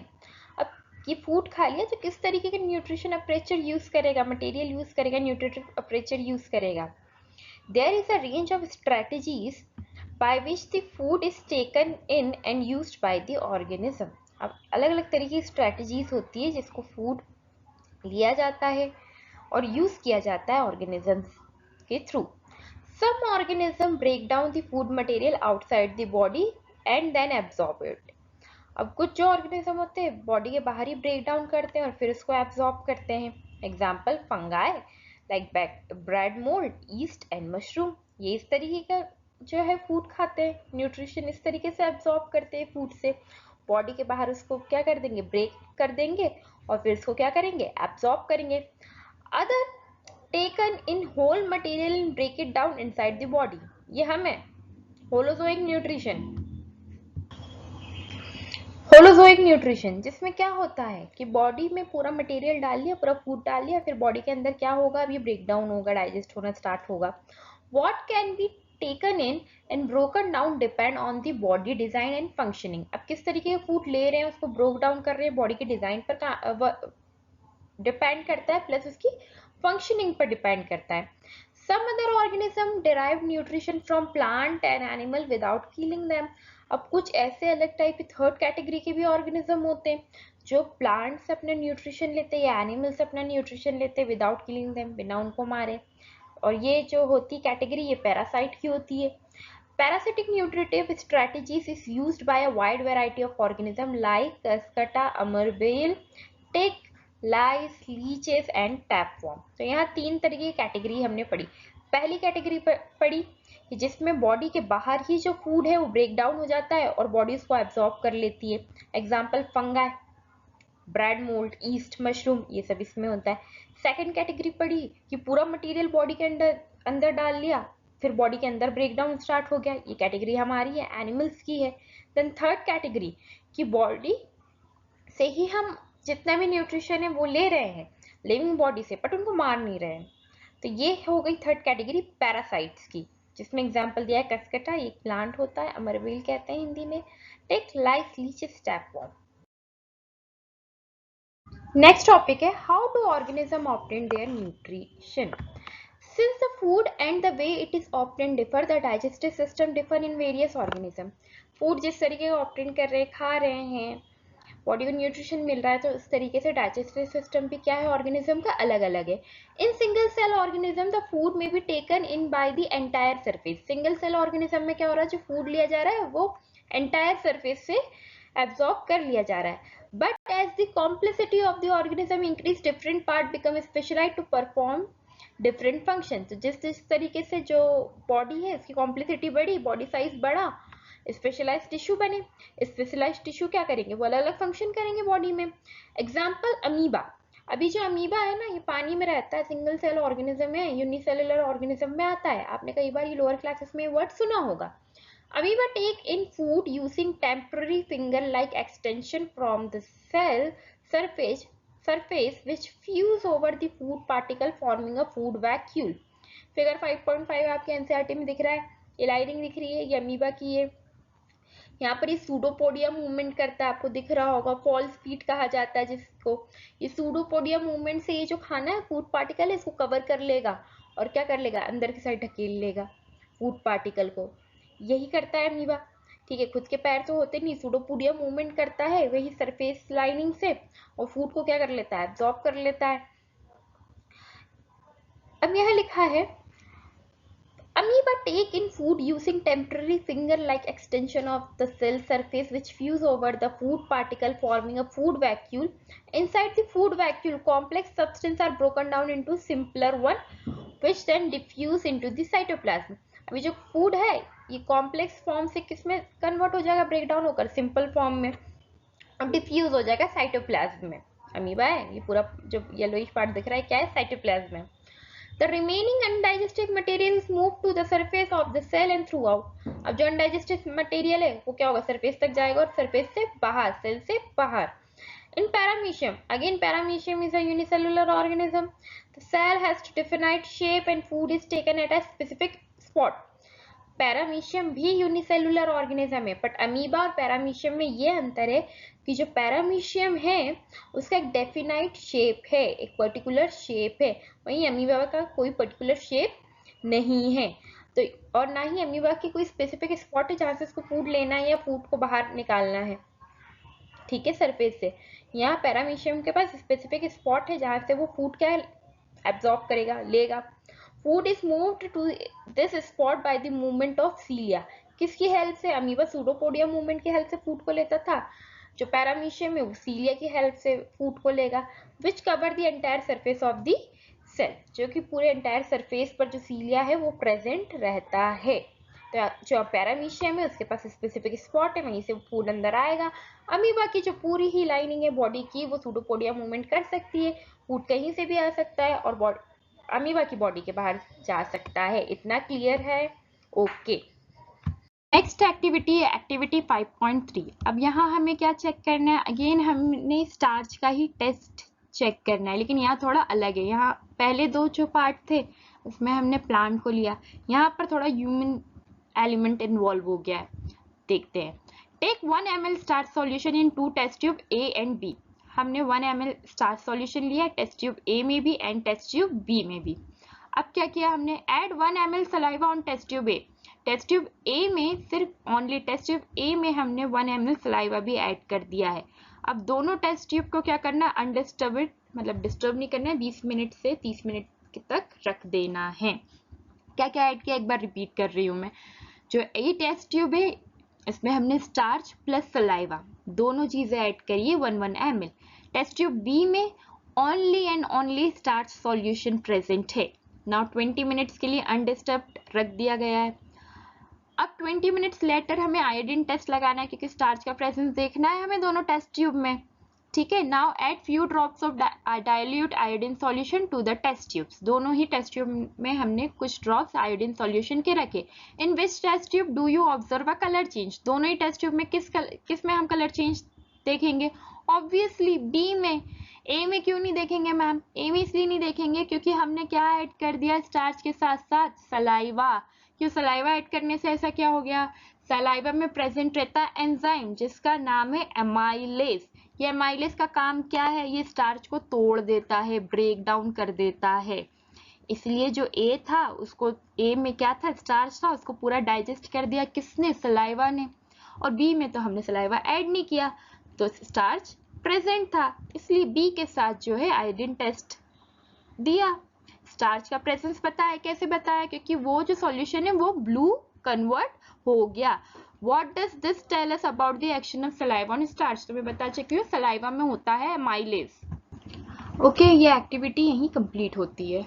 अब ये फूड खा लिया तो किस तरीके का न्यूट्रिशन अप्रेचर यूज करेगा, मटेरियल यूज करेगा, न्यूट्रिटिव अप्रेचर यूज करेगा. There is a range of strategies by which the food is taken in and used by the organism. अब अलग अलग तरीके की स्ट्रेटजीज होती है जिसको फूड लिया जाता है और यूज किया जाता है ऑर्गेनिजम्स के through. Some organisms break down the food material outside the body and then absorb it. अब कुछ जो ऑर्गेनिज्म होते हैं बॉडी के बाहर ही ब्रेक डाउन करते हैं और फिर उसको एब्जॉर्ब करते हैं. Example fungi like bread mould, east and mushroom. ये इस तरीके का जो है फूड खाते हैं, न्यूट्रिशन इस तरीके से एब्जॉर्ब करते हैं फूड से. बॉडी के बाहर उसको क्या कर देंगे? ब्रेक कर देंगे और फिर इसको क्या करेंगे? एब्जॉर्ब करेंगे. Other taken in whole material and break it down inside the body. ये हमें होलोजोइक न्यूट्रिशन. होलोजोइक न्यूट्रिशन जिसमें क्या होता है कि बॉडी में पूरा मटेरियल डाल लिया, पूरा फूड डाल लिया, फिर बॉडी के अंदर क्या होगा? अब ये ब्रेक डाउन होगा, डाइजेस्ट होना स्टार्ट होगा. What can be taken in and broken down depend on the body design and functioning. अब किस तरीके का फूड ले रहे हैं उसको ब्रोक डाउन कर रहे हैं, बॉडी के डिजाइन पर डिपेंड करता है, प्लस उसकी फंक्शनिंग पर डिपेंड करता है. Some other organism derive nutrition from plant and animal without killing them. अब कुछ ऐसे अलग टाइप के थर्ड कैटेगरी के भी ऑर्गेनिज्म होते हैं जो प्लांट से अपना न्यूट्रिशन लेते हैं या एनिमल से अपना न्यूट्रिशन लेते हैं विदाउट किलिंग देम, बिना उनको मारे. और ये जो होती कैटेगरी ये पैरासाइट की होती है. Parasitic nutritive strategies is used by a wide variety of organisms like Cuscuta, Amarbale, Tick, lice, leeches and tapeworm. तो यहाँ 3 तरह की कैटेगरी हमने पढ़ी। पहली कैटेगरी पढ़ी कि जिसमें बॉडी के बाहर ही जो फूड है वो ब्रेक डाउन हो जाता है और बॉडी उसको एब्जॉर्ब कर लेती है। Example fungi, bread mould, east, mushroom, ये सब इसमें होता है। सेकंड कैटेगरी पढ़ी कि पूरा मटेरियल बॉडी के अंदर अंदर डाल लिया, फिर बॉडी के अंदर ब्रेकडाउन स्टार्ट हो गया, ये कैटेगरी हमारी है, एनिमल्स की है। देन थर्ड कैटेगरी कि बॉडी से ही हम जितना भी न्यूट्रिशन है वो ले रहे हैं लिविंग बॉडी से, बट उनको मार नहीं रहे हैं। तो ये हो गई थर्ड कैटेगरी पैरासाइट्स की, जिसमें एग्जांपल दिया है कसकटा, ये प्लांट होता है, अमरवेल कहते हैं हिंदी में। टेक लाइस, लीचेस, टैपवॉर्म। नेक्स्ट टॉपिक है how do organism obtain their nutrition. Since the food and the way it is obtained differ, the digestive system differ in various organism. Food जिस तरीके का ऑब्टेन कर रहे हैं, खा रहे हैं, बॉडी को न्यूट्रिशन मिल रहा है, तो उस तरीके से डाइजेस्टिव सिस्टम भी क्या है ऑर्गेनिज्म का, अलग अलग है। In single cell organism the food may be taken in by the entire surface. Single cell organism में क्या हो रहा है, जो फूड लिया जा रहा है वो एंटायर सरफेस से एब्जॉर्ब कर लिया जा रहा है। But as the complexity of the organism increase, different part become specialised to perform different function. तो जिस तरीके से जो बॉडी है उसकी कॉम्प्लेक्सिटी बढ़ी, बॉडी साइज बढ़ा, स्पेशलाइज टिश्यू बने। स्पेशलाइज टिश्यू क्या करेंगे, वो अलग अलग फंक्शन करेंगे बॉडी में। Example amoeba. अभी जो अमीबा है ना, ये पानी में रहता है, सिंगल सेल ऑर्गेनिज्म है, यूनिसेलुलर ऑर्गेनिज्म में आता है। आपने कई बार ये लोअर क्लासेस में वर्ड सुना होगा। Amoeba take in food using temporary finger-like extension from the cell surface which fuse over the food particle forming a food vacuole. Figure 5.5 आपके एनसीईआरटी में दिख रहा है, ये लाइनिंग दिख रही है, ये अमीबा की है। यहाँ पर ये सूडोपोडिया मूवमेंट करता है, आपको दिख रहा होगा, फॉल्स फीट कहा जाता है जिसको। ये सूडोपोडिया मूवमेंट से ये जो खाना है फूड पार्टिकल है इसको कवर कर लेगा और क्या कर लेगा, अंदर की साइड ढकेल लेगा फूड पार्टिकल को। यही करता है अमीबा। ठीक है, खुद के पैर तो होते नहीं, सूडोपोडिया मूवमेंट करता है वही सरफेस लाइनिंग से और फूड को क्या कर लेता है, एब्जॉर्ब कर लेता है। अब यहाँ लिखा है amoeba take in food using temporary finger-like extension of the cell surface which fuse over the food particle forming a food vacuole. Inside the food vacuole, complex substances are broken down into simpler one which then diffuse into the cytoplasm. अभी जो food है ये complex form से किसमें convert हो जाएगा, break down होकर simple form में, अब डिफ्यूज हो जाएगा साइटोप्लाज्म में। अमीबा है, ये पूरा जो येलोइश पार्ट दिख रहा है क्या है, साइटोप्लाज्म में। The remaining undigested material is moved to the surface of the cell and throughout. अब जो undigested material है वो क्या होगा, सरफेस तक जाएगा और सरफेस से बाहर, सेल से बाहर। In paramecium, again paramecium is a unicellular organism. The cell has definite shape and food is taken at a specific spot. Paramecium भी यूनिसेलुलर ऑर्गेनिज्म है, बट अमीबा और पैरामीशियम में ये अंतर है कि जो पैरामीशियम है उसका एक डेफिनाइट शेप है, एक पर्टिकुलर शेप है, वहीं अमीबा का कोई पर्टिकुलर शेप नहीं है। तो और ना ही अमीबा की कोई स्पेसिफिक स्पॉट है जहाँ से उसको फूड लेना है या फूड को बाहर निकालना है, ठीक है, सरफेस से। यहाँ पैरामीशियम के पास स्पेसिफिक स्पॉट है जहाँ से वो फूड क्या एब्जॉर्ब करेगा, लेगा। Food is moved to this spot by the movement of cilia. किसकी हेल्प से, अमीबा सूडोपोडिया मूवमेंट की हेल्प से फूड को लेता था, जो पैरामीशियम है वो सीलिया की हेल्प से फूड को लेगा। Which cover the entire surface of the cell, जो कि पूरे एंटायर सरफेस पर जो सीलिया है वो प्रेजेंट रहता है। तो जो पैरामीशियम है उसके पास स्पेसिफिक स्पॉट है, वहीं से फूड अंदर आएगा। अमीबा की जो पूरी ही लाइनिंग है बॉडी की वो सूडोपोडिया मूवमेंट कर सकती है, फूड कहीं से भी आ सकता है और बॉडी अमीबा की बॉडी के बाहर जा सकता है। इतना क्लियर है, ओके। नेक्स्ट एक्टिविटी है एक्टिविटी 5.3। अब यहाँ हमें क्या चेक करना है, अगेन हमने स्टार्च का ही टेस्ट चेक करना है, लेकिन यहाँ थोड़ा अलग है। यहाँ पहले दो जो पार्ट थे उसमें हमने प्लांट को लिया, यहाँ पर थोड़ा ह्यूमन एलिमेंट इन्वॉल्व हो गया है। देखते हैं। Take 1 ml starch solution in 2 test tube A and B। हमने 1 ml स्टार्च सॉल्यूशन लिया टेस्ट ट्यूब A में भी एंड टेस्ट ट्यूब B में भी। अब क्या किया हमने, add 1 ml saliva on test tube A। Test tube A में सिर्फ ओनली टेस्ट ट्यूब A में हमने 1 ml सलाइवा भी ऐड कर दिया है। अब दोनों टेस्ट ट्यूब को क्या करना, अनडिस्टर्ब्ड, मतलब डिस्टर्ब नहीं करना है, 20 मिनट से 30 मिनट तक रख देना है। क्या क्या ऐड किया, एक बार रिपीट कर रही हूँ मैं। जो A टेस्ट ट्यूब है इसमें हमने स्टार्च प्लस सलाइवा दोनों चीजें ऐड करिए 1 ml। टेस्ट ट्यूब B में only and only starch solution present है। नाउ 20 मिनट्स के लिए अनडिस्टर्ब्ड रख दिया गया है। अब 20 मिनट्स लेटर हमें आयोडीन टेस्ट लगाना है क्योंकि स्टार्च का प्रेजेंस देखना है हमें दोनों टेस्ट ट्यूब में। ठीक है, now add few drops of dilute iodine solution to the test tubes. दोनों ही टेस्ट ट्यूब में हमने कुछ ड्रॉप्स आयोडीन सॉल्यूशन के रखे। In which test tube do you observe a colour change? दोनों ही टेस्ट ट्यूब में किस में हम कलर चेंज देखेंगे? ऑब्वियसली बी में। ए में क्यों नहीं देखेंगे मैम? ए में इसलिए नहीं देखेंगे क्योंकि हमने क्या ऐड कर दिया स्टार्च के साथ साथ? सलाइवा। क्यों सलाइवा ऐड करने से ऐसा क्या हो गया? सलाइवा में प्रेजेंट रहता है एंजाइम जिसका नाम है एमाइलेज। ये एमाइलेज का काम क्या है? ये स्टार्च को तोड़ देता है, ब्रेक डाउन कर देता है। इसलिए जो ए था उसको, ए में क्या था? स्टार्च था, उसको पूरा डाइजेस्ट कर दिया किसने? सलाइवा ने। और बी में तो हमने सलाइवा ऐड नहीं किया तो स्टार्च प्रेजेंट था, इसलिए बी के साथ जो है आयोडीन टेस्ट दिया। स्टार्च का प्रेजेंस पता है, कैसे बताया? क्योंकि वो जो सॉल्यूशन है वो ब्लू कन्वर्ट हो गया। What does this tell us about the action of saliva on starch? तो मैं बता चुकी हूँ सलाइवा में होता है एमाइलेज। ओके, ये एक्टिविटी यहीं कंप्लीट होती है।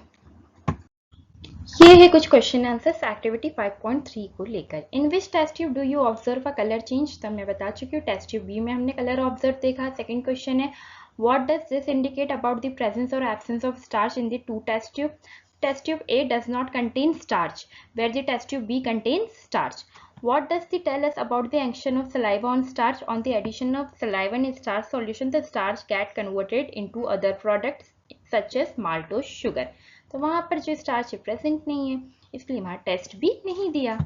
ये है कुछ क्वेश्चन आंसर्स एक्टिविटी 5.3 को लेकर। In which test tube do you observe a colour change? तब मैं बता चुकी हूँ टेस्ट ट्यूब बी में हमने कलर ऑब्जर्व देखा। सेकंड क्वेश्चन है what does this indicate about the presence or absence of starch in the two test tube? Test tube A does not contain starch, where the test tube B contains starch. What does it tell us about the action of saliva on starch? On the addition of saliva in starch solution, the starch get converted into other products such as maltose sugar. तो वहां पर जो starch present नहीं है इसलिए वहां test भी नहीं दिया।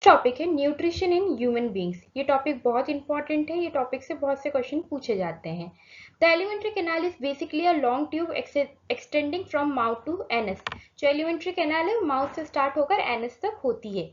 टॉपिक है न्यूट्रिशन इन ह्यूमन बींग्स। ये टॉपिक बहुत इंपॉर्टेंट है, ये टॉपिक से बहुत से क्वेश्चन पूछे जाते हैं। The alimentary canal is basically a long tube extending from mouth to anus. जो एलिमेंट्री कैनाल है वो माउथ से स्टार्ट होकर एनस तक होती है।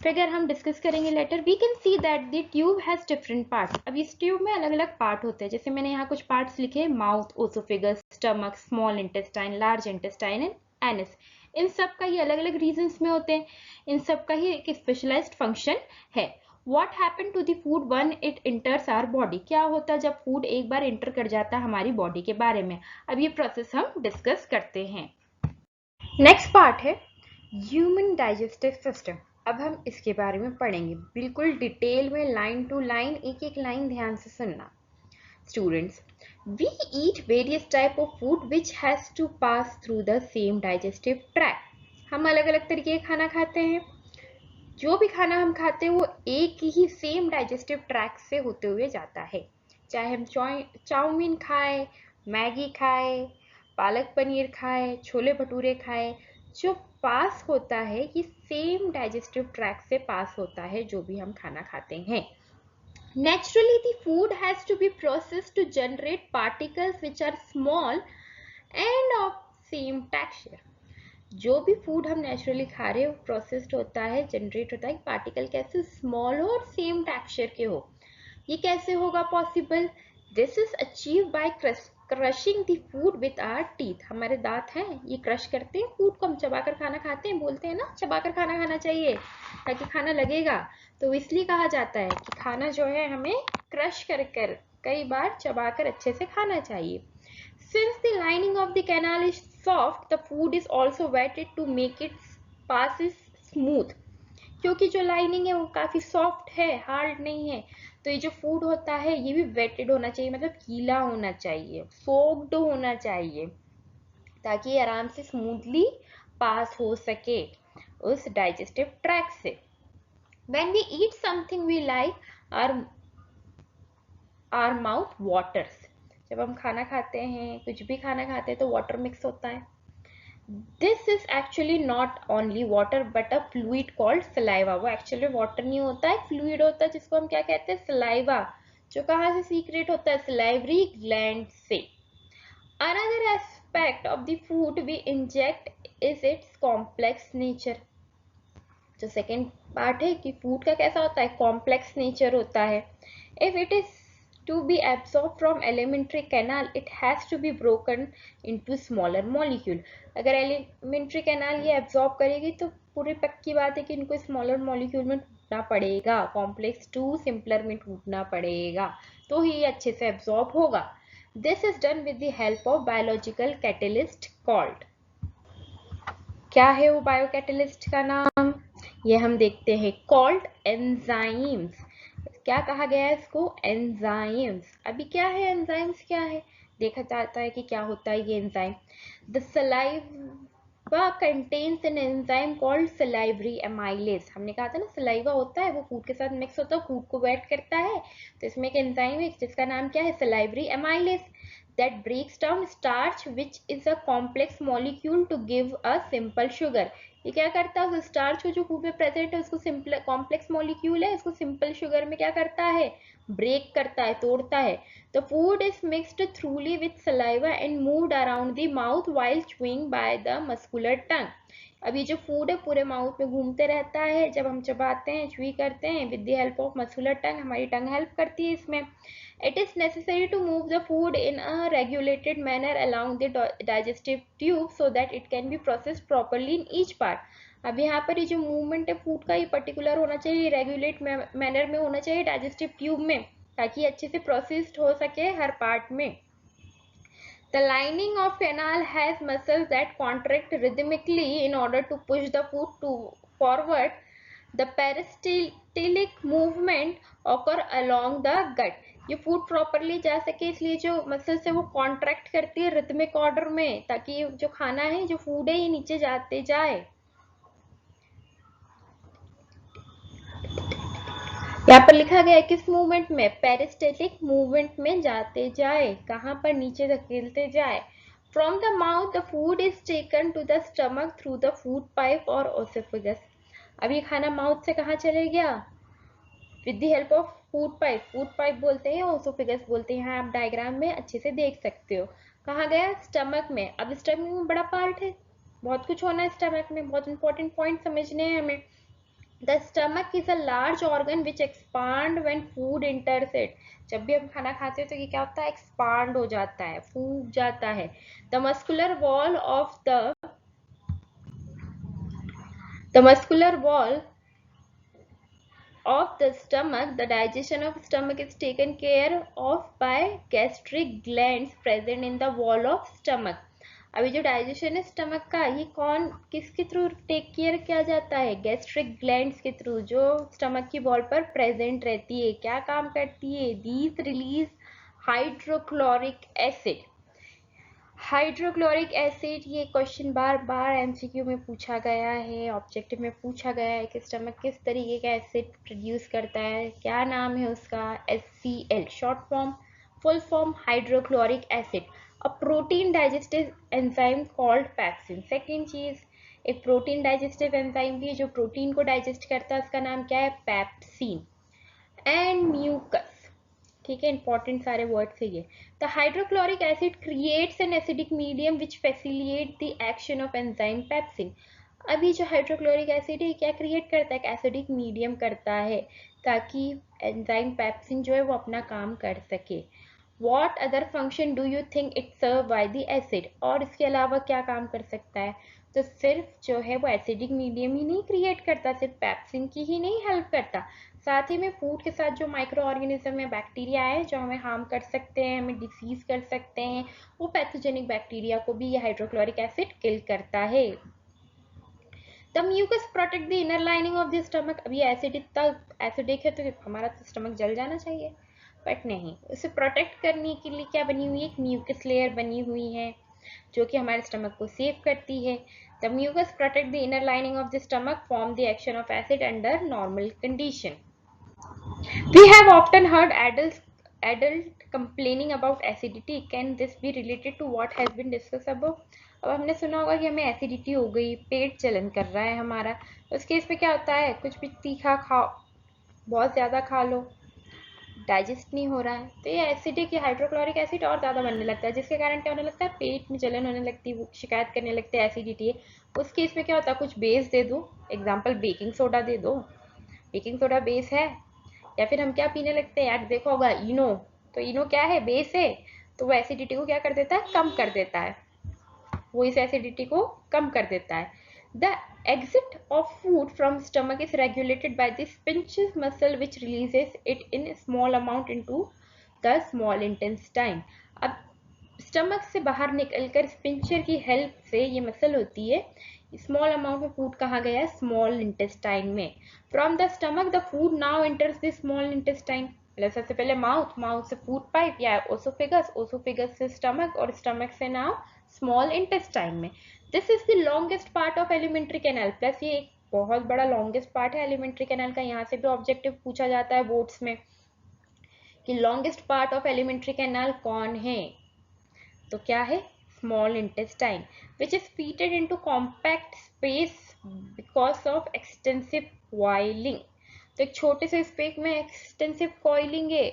फिगर हम डिस्कस करेंगे later. We can see that the tube has different parts. अब इस ट्यूब में अलग अलग पार्ट होते हैं, जैसे मैंने यहाँ कुछ पार्ट्स लिखे, mouth, oesophagus, stomach, small intestine, large intestine and anus. इन सब का ही अलग अलग रीजंस में होते हैं, इन सब का ही एक स्पेशलाइज्ड फंक्शन है। What happened to the food when it enters our body? क्या होता है जब फूड एक बार एंटर कर जाता है हमारी बॉडी के बारे में? अब ये प्रोसेस हम डिस्कस करते हैं। नेक्स्ट पार्ट है ह्यूमन डाइजेस्टिव सिस्टम। अब हम इसके बारे में पढ़ेंगे बिल्कुल डिटेल में, लाइन टू लाइन, एक एक लाइन ध्यान से सुनना। Students, we eat various type of food which has to pass through the same digestive tract. हम अलग अलग तरीके का खाना खाते हैं। जो भी खाना हम खाते हैं वो एक ही सेम डाइजेस्टिव ट्रैक से होते हुए जाता है। चाहे हम चाउमीन खाएं, मैगी खाएं, पालक पनीर खाएं, छोले भटूरे खाएं, जो पास होता है ये सेम डाइजेस्टिव ट्रैक से पास होता है जो भी हम खाना खाते हैं। Naturally, the food has to be processed to generate particles which are small and of same texture. जो भी फूड हम नेचुरली खा रहे हो प्रोसेस्ड होता है, जनरेट होता है, पार्टिकल कैसे स्मॉल हो और सेम टेक्सचर के हो। ये कैसे होगा possible? This is achieve by crushing the food with our teeth. हमारे दांत हैं, ये क्रश करते हैं फूड को, हम चबाकर खाना खाते हैं, बोलते हैं ना चबाकर खाना खाना चाहिए ताकि खाना लगेगा। तो इसलिए कहा जाता है कि खाना जो है हमें क्रश कर कई बार चबाकर अच्छे से खाना चाहिए। Since the lining of the canal is soft, the food is also wetted to make it passes smooth. क्योंकि जो लाइनिंग है वो काफी सॉफ्ट है, हार्ड नहीं है, तो ये जो फूड होता है ये भी वेटेड होना चाहिए, मतलब गीला होना चाहिए, सोक्ड होना चाहिए, ताकि ये आराम से स्मूथली पास हो सके उस डाइजेस्टिव ट्रैक से। When we eat something we like, our mouth waters. जब हम खाना खाते हैं, कुछ भी खाना खाते हैं तो वाटर मिक्स होता है। This is actually not only water but a fluid called saliva. वो एक्चुअली वाटर नहीं होता है, फ्लूइड होता है जिसको हम क्या कहते हैं? सलाइवा, जो कहाँ से सीक्रेट होता है? सलाइवरी ग्लैंड से। Another aspect of the food we inject is its complex nature. जो सेकेंड पार्ट है कि फूड का कैसा होता है? कॉम्प्लेक्स नेचर होता है। If it is to be absorbed from elementary canal, it has to be broken into smaller molecule. अगर elementary canal ये absorb करेगी तो पूरी पक्की बात है कि इनको smaller molecule में टूटना पड़ेगा, complex to simpler में टूटना पड़ेगा, तो ही अच्छे से absorb होगा। This is done with the help of biological catalyst called, क्या है वो बायो कैटलिस्ट का नाम, ये हम देखते हैं, कॉल्ड एंजाइम्स। क्या कहा गया है इसको, एंजाइम्स। अभी क्या है एंजाइम्स, क्या है देखा जाता है कि क्या होता है ये enzyme. The saliva contains an enzyme called salivary amylase. हमने कहा था ना सलाइवा होता है वो फूड के साथ मिक्स होता है, फूड को वेट करता है, तो इसमें एक एंजाइम है जिसका नाम क्या है, salivary amylase, that breaks down starch which is a complex molecule to give a simple sugar। ये क्या करता है, उस स्टार्च को जो फूड में प्रेजेंट है उसको सिंपल कॉम्प्लेक्स मॉलिक्यूल है, इसको सिंपल शुगर में क्या करता है, ब्रेक करता है, तोड़ता है। The food is mixed thoroughly with saliva and moved around the mouth while chewing by the muscular tongue. अब ये जो फूड है पूरे माउथ में घूमते रहता है, जब हम चबाते हैं, च्यूई करते हैं, with the help of muscular tongue, हमारी टंग हेल्प करती है इसमें। It is necessary to move the food in a regulated manner along the digestive tube so that it can be processed properly in each part। अब यहाँ पर ये जो movement है फूड का, ये पर्टिकुलर होना चाहिए, रेगुलेट मैनर में होना चाहिए डाइजेस्टिव ट्यूब में, ताकि अच्छे से प्रोसेस्ड हो सके हर पार्ट में। The lining of canal has muscles that contract rhythmically in order to push the food to forward। The peristaltic movement occur along the gut। ये फूड प्रॉपरली जा सके इसलिए जो मसल्स है वो कॉन्ट्रैक्ट करती है रिथमिक ऑर्डर में, ताकि जो खाना है, जो फूड है, ये नीचे जाते जाए। यहाँ पर लिखा गया है किस मूवमेंट में, पेरिस्टेटिक मूवमेंट में जाते जाए, कहाँ पर, नीचे धकेलते जाए। From the mouth the food is taken to the stomach through the food pipe और ओसेफेगस। अब ये खाना माउथ से कहाँ चले गया, with the help of food pipe, food pipe बोलते हैं, ओसोफेगस बोलते हैं, यहाँ आप डायग्राम में अच्छे से देख सकते हो। कहाँ गया, स्टमक में। अब स्टमक में बड़ा पार्ट है, बहुत कुछ होना है स्टमक में, बहुत इंपॉर्टेंट पॉइंट समझने हैं हमें। The stomach is a large organ which expand when food enters it। जब भी हम खाना खाते हैं तो ये क्या होता है, एक्सपांड हो जाता है, फूट जाता है। The muscular wall of the stomach, the digestion of stomach is taken care of by gastric glands present in the wall of stomach। अभी जो डाइजेशन है स्टमक का, ये कौन किसके थ्रू टेक केयर किया जाता है, गैस्ट्रिक ग्लैंड्स के थ्रू, जो स्टमक की वॉल पर प्रेजेंट रहती है। क्या काम करती है, these release hydrochloric acid. Hydrochloric acid, ये क्वेश्चन बार बार एमसीक्यू में पूछा गया है, ऑब्जेक्टिव में पूछा गया है कि स्टमक किस तरीके का एसिड प्रोड्यूस करता है, क्या नाम है उसका, HCl, short form, full form hydrochloric acid. A protein digestive enzyme called pepsin. Second चीज, एक प्रोटीन डाइजेस्टिव एंजाइम भी है जो प्रोटीन को डाइजेस्ट करता है, उसका नाम क्या है, पैप्सिन। एंड म्यूकस, ठीक है, इंपॉर्टेंट सारे वर्ड्स है ये। The hydrochloric acid creates an acidic medium which facilitate the action of enzyme pepsin. अभी जो हाइड्रोक्लोरिक एसिड है क्या क्रिएट करता है, एसिडिक मीडियम करता है, ताकि एंजाइम पेप्सिन जो है वो अपना काम कर सके। What other function do you think it serve by the acid, और इसके अलावा क्या काम कर सकता है, तो सिर्फ जो है वो एसिडिक मीडियम ही नहीं क्रिएट करता, सिर्फ पेप्सिन की ही नहीं हेल्प करता, साथ ही में फूड के साथ जो माइक्रो ऑर्गेनिज्म है, बैक्टीरिया है, जो हमें हार्म कर सकते हैं, हमें डिसीज कर सकते हैं, वो पैथोजेनिक बैक्टीरिया को भी ये हाइड्रोक्लोरिक एसिड किल करता है। The mucus protect the inner lining of the stomach. अब ये एसिड इतना एसिडिक है तो हमारा तो स्टमक जल जाना चाहिए, बट नहीं, उसे प्रोटेक्ट करने के लिए क्या बनी हुई है, एक म्यूकस लेयर बनी हुई है जो कि हमारे स्टमक को सेव करती है। The mucus protect the inner lining of the stomach, from the action of acid under normal condition. We have often heard adult complaining about acidity. Can this be related to what has been discussed above? अब हमने सुना होगा कि हमें acidity हो गई, पेट जलन कर रहा है हमारा, उस केस में क्या होता है, कुछ भी तीखा खाओ, बहुत ज़्यादा खा लो, डाइजेस्ट नहीं हो रहा है, तो ये एसिडिक या हाइड्रोक्लोरिक एसिड और ज़्यादा बनने लगता है, जिसके कारण क्या होने लगता है, पेट में जलन होने लगती है, वो शिकायत करने लगते हैं एसिडिटी है। उस केस में क्या होता है, कुछ बेस दे दो, एग्जाम्पल बेकिंग सोडा दे दो, बेकिंग सोडा बेस है, या फिर हम क्या पीने लगते हैं, यार देखा होगा इनो, तो इनो क्या है, बेस है, तो वो एसिडिटी को क्या कर देता है, कम कर देता है, वो इस एसिडिटी को कम कर देता है। The exit of food from stomach is regulated by the Spinch's muscle which releases it in small amount into the small intestine। अब स्टमक से बाहर निकलकर स्पिंचर की हेल्प से ये मसल होती है। स्मॉल अमाउंट में फूड कहाँ गया है? स्मॉल इंटेस्टाइन में। From the stomach the food now enters the small intestine. मतलब सबसे पहले माउथ, माउथ से फूड पाइप या ओसोफेगस, ओसोफेगस से स्टमक और स्टमक से नाउ स्मॉल इंटेस्टाइन में। This is the longest part of alimentary canal. Plus ये एक बहुत बड़ा लॉन्गेस्ट पार्ट है एलिमेंट्री कैनाल का। यहाँ से भी ऑब्जेक्टिव पूछा जाता है बोर्ड्स में कि longest part of alimentary canal कौन है? तो क्या है? Small intestine, which is fitted into compact space because of extensive coiling. तो एक छोटे से स्पेस में एक्सटेंसिव कॉइलिंग है,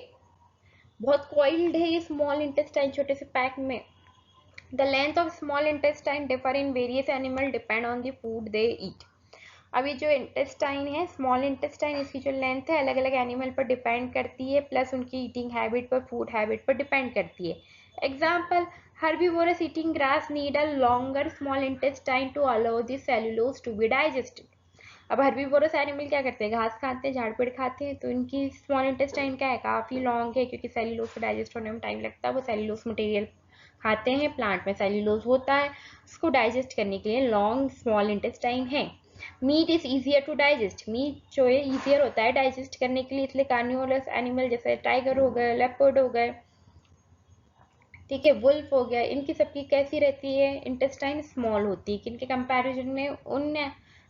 बहुत कॉइल्ड है ये स्मॉल इंटेस्टाइन छोटे से पैक में। The length of small intestine differ in various animal depend on the food they eat. अब ये जो इंटेस्टाइन है, स्मॉल इंटेस्टाइन, इसकी जो लेंथ है अलग अलग एनिमल पर डिपेंड करती है, प्लस उनकी ईटिंग हैबिट पर, फूड हैबिट पर डिपेंड करती है। Example, herbivores eating grass need a longer small intestine to allow the cellulose to be digested. अब हर्बीवोरस एनिमल क्या करते हैं? घास खाते हैं, झाड़ पेड़ खाते हैं, तो इनकी स्मॉल इंटेस्टाइन क्या है? काफी लॉन्ग है, क्योंकि सेल्यूलोज को डाइजेस्ट होने में टाइम लगता है। वो सेल्यूलोज मटेरियल खाते हैं, प्लांट में सेल्यूलोज होता है, उसको डाइजेस्ट करने के लिए लॉन्ग स्मॉल इंटेस्टाइन है। Meat is easier to digest, meat जो है इजियर होता है डाइजेस्ट करने के लिए, इसलिए कार्निवोरस एनिमल जैसे टाइगर हो गए, लेपर्ड हो गए, ठीक है, वुल्फ हो गया, इनकी सबकी कैसी रहती है? इंटेस्टाइन स्मॉल होती है। किनके कंपैरिजन में? उन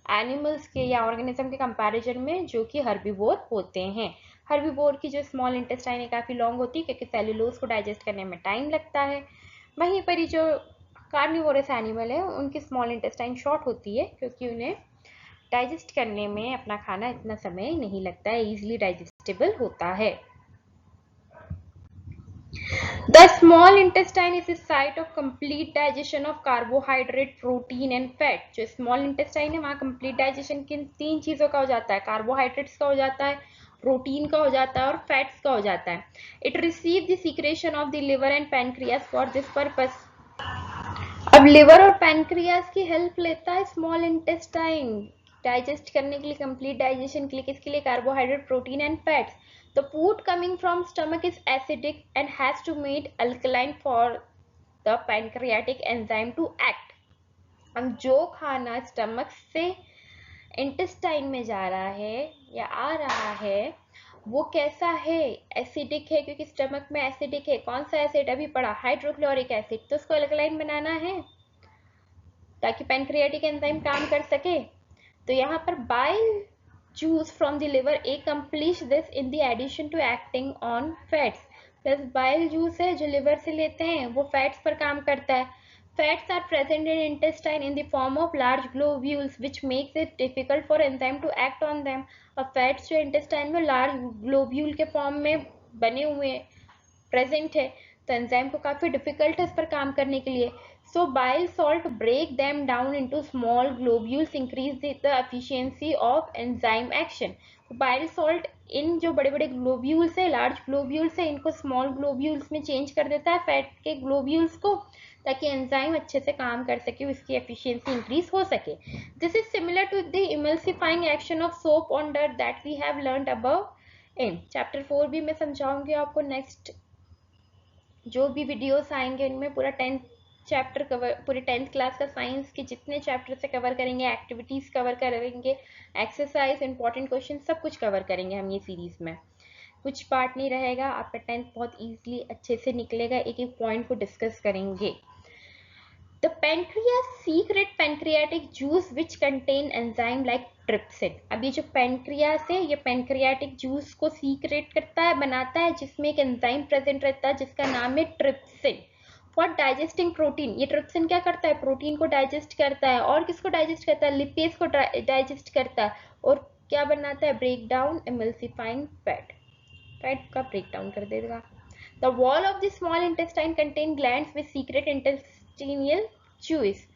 एनिमल्स के या ऑर्गेनिज्म के कंपैरिजन में जो कि हर्बीवोर होते हैं। हर्बीवोर की जो स्मॉल इंटेस्टाइन है काफी लॉन्ग होती है, क्योंकि सेल्यूलोज को डाइजेस्ट करने में टाइम लगता है। वहीं पर ही जो कार्निवोरस एनिमल है उनकी स्मॉल इंटेस्टाइन शॉर्ट होती है, क्योंकि उन्हें डाइजेस्ट करने में अपना खाना इतना समय नहीं लगता है, इजिली डाइजेस्टेबल होता है। The small intestine is the site of complete digestion of carbohydrate, protein and fat. जो small intestine है वहाँ complete digestion किन तीन चीजों का हो जाता है? कार्बोहाइड्रेट्स का हो जाता है, प्रोटीन का हो जाता है और फैट्स का हो जाता है। It receives the secretion of the liver and pancreas for this purpose. अब लिवर और पैनक्रियास की हेल्प लेता है स्मॉल इंटेस्टाइन डाइजेस्ट करने के लिए, कंप्लीट डाइजेशन के लिए। किसके लिए? Carbohydrate, protein and fats. The food coming from stomach is acidic and has to made alkaline for the pancreatic enzyme to act. अब जो खाना स्टमक से इंटेस्टाइन में जा रहा है या आ रहा है वो कैसा है? एसिडिक है, क्योंकि स्टमक में एसिडिक है। कौन सा एसिड अभी पड़ा? Hydrochloric acid. तो उसको अल्कलाइन बनाना है ताकि पैनक्रियाटिक एंजाइम काम कर सके। तो यहाँ पर bile juice from the liver accomplish this in the addition to acting on fats। Plus bile juice है जो लिवर से लेते हैं वो फैट्स पर काम करता है। Fats are present in intestine in the form of large globules which makes it difficult for enzyme to act on them. और फैट्स जो इंटेस्टाइन में लार्ज ग्लोब्यूल के फॉर्म में बने हुए प्रेजेंट है, तो एंजाइम को काफी डिफिकल्ट है इस पर काम करने के लिए। So bile salt break them down into small globules, increase the efficiency of enzyme action. Bile salt इन जो बड़े बड़े ग्लोब्यूल्स है, लार्ज ग्लोब्यूल्स है, इनको स्मॉल ग्लोब्यूल्स में चेंज कर देता है, फैट के ग्लोब्यूल्स को, ताकि एंजाइम अच्छे से काम कर सके, उसकी एफिशिएंसी इंक्रीज हो सके। This is similar to the emulsifying action of soap on dirt that we have learned above in chapter 4 भी मैं समझाऊंगी आपको। नेक्स्ट जो भी वीडियोस आएंगे उनमें पूरा 10th चैप्टर कवर, पूरी 10th क्लास का साइंस के जितने चैप्टर से कवर करेंगे, एक्टिविटीज कवर करेंगे, एक्सरसाइज, इंपॉर्टेंट क्वेश्चन, सब कुछ कवर करेंगे हम ये सीरीज में। कुछ पार्ट नहीं रहेगा, आपका 10th बहुत इजीली अच्छे से निकलेगा। एक एक पॉइंट को डिस्कस करेंगे। The pancreas secrete pancreatic juice which contain enzyme like trypsin। अब ये जो pancreas है ये pancreatic juice को secrete करता है, बनाता है, जिसमें एक enzyme present रहता है जिसका नाम है trypsin। For digesting protein, ये trypsin क्या करता है? प्रोटीन को डाइजेस्ट करता है। और किसको डाइजेस्ट करता है? लिपेज को डाइजेस्ट करता है। और क्या बनाता है? Break down emulsifying fat, fat का ब्रेक डाउन कर देगा। The wall of the small intestine contain glands with secret intestinal juice।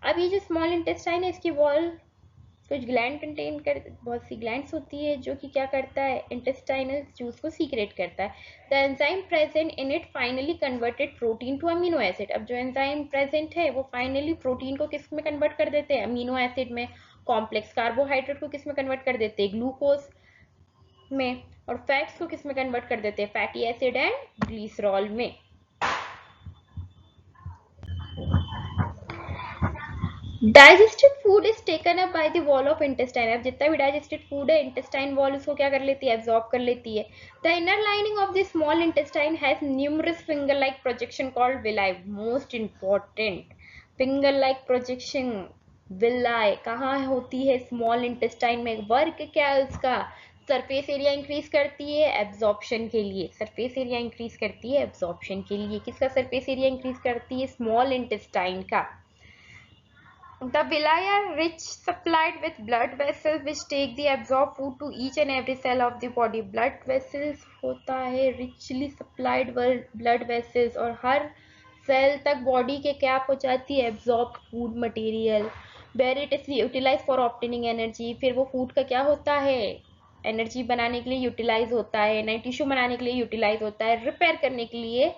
अब ये जो स्मॉल इंटेस्टाइन है इसकी वॉल कुछ ग्लैंड कंटेन कर, बहुत सी ग्लैंड्स होती है जो कि क्या करता है? इंटेस्टाइनल जूस को सीक्रेट करता है। The enzyme present in it finally converted protein to amino acid. अब जो एंजाइम प्रेजेंट है वो फाइनली प्रोटीन को किस में कन्वर्ट कर देते हैं? अमीनो एसिड में। कॉम्प्लेक्स कार्बोहाइड्रेट को किस में कन्वर्ट कर देते हैं? ग्लूकोज में। और फैट्स को किस में कन्वर्ट कर देते हैं? फैटी एसिड एंड ग्लिसरॉल में। Digested food is taken up by the wall of intestine. अब जितना भी डाइजेस्टेड फूड है इंटेस्टाइन वॉल उसको क्या कर लेती है, एब्जॉर्ब कर लेती है. The inner lining of the small intestine has numerous finger like projection called villi. Most important, finger like projection villi कहाँ होती है, स्मॉल इंटेस्टाइन में. वर्क क्या है उसका, सरफेस एरिया इंक्रीज करती है एब्जॉर्प्शन के लिए. सरफेस एरिया इंक्रीज करती है एब्जॉर्प्शन के लिए. किसका सरफेस एरिया इंक्रीज करती है, स्मॉल इंटेस्टाइन का. The villi are rich supplied with blood vessels which take the absorbed food to each and every cell of the body. Blood vessels होता है richly supplied blood vessels और हर cell तक body के क्या पहुंचाती है, absorbed food material. Where it is utilized for obtaining energy. फिर वो फूड का क्या होता है, एनर्जी बनाने के लिए यूटिलाइज होता है, नई टिश्यू बनाने के लिए यूटिलाइज होता है, रिपेयर करने के लिए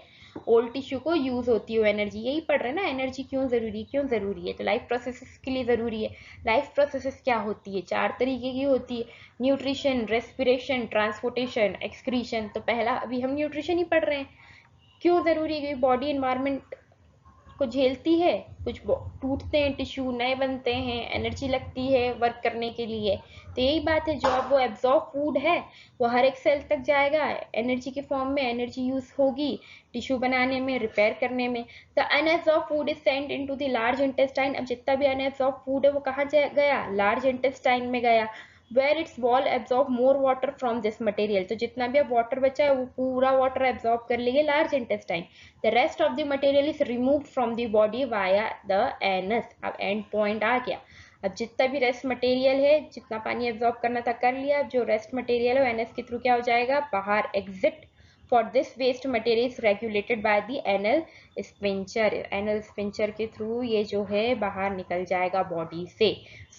ओल्ड टिश्यू को यूज होती है एनर्जी. यही पढ़ रहे हैं ना, एनर्जी क्यों जरूरी है. तो लाइफ प्रोसेसेस के लिए जरूरी है. लाइफ प्रोसेसेस क्या होती है, 4 तरीके की होती है, न्यूट्रिशन, रेस्पिरेशन, ट्रांसपोर्टेशन, एक्सक्रीशन. तो पहला अभी हम न्यूट्रिशन ही पढ़ रहे हैं. क्यों जरूरी है, क्योंकि बॉडी एनवायरमेंट को झेलती है, कुछ टूटते हैं टिश्यू, नए बनते हैं, एनर्जी लगती है वर्क करने के लिए. तो यही बात है, जो अब वो एब्जॉर्ब फूड है वो हर एक सेल तक जाएगा, एनर्जी के फॉर्म में एनर्जी यूज होगी टिश्यू बनाने में, रिपेयर करने में. The unabsorbed food is sent into the large intestine. अब जितना भी अनएब्जॉर्ब फूड है वो कहाँ गया, लार्ज इंटेस्टाइन में गया. where its wall absorb more water from this material. तो जितना भी अब वाटर बचा है वो पूरा वाटर एब्जॉर्ब कर लेंगे large intestine. The rest of the material is removed from the body via the anus. अब एंड पॉइंट आ गया. अब जितना भी रेस्ट मटेरियल है, जितना पानी एब्जॉर्ब करना था कर लिया. अब जो रेस्ट मटेरियल है एनएस के थ्रू क्या हो जाएगा, बाहर exit. For this waste material is regulated by the anal sphincter. Anal sphincter के थ्रू ये जो है बाहर निकल जाएगा बॉडी से.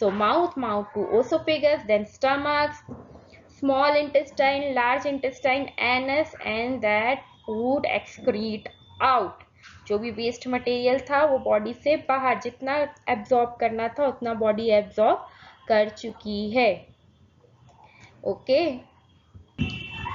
So mouth to esophagus, then stomach, small intestine, large intestine, anus, and that food excrete out. जो भी वेस्ट मटेरियल था वो बॉडी से बाहर, जितना एब्जॉर्ब करना था उतना बॉडी एब्जॉर्ब कर चुकी है. ओके.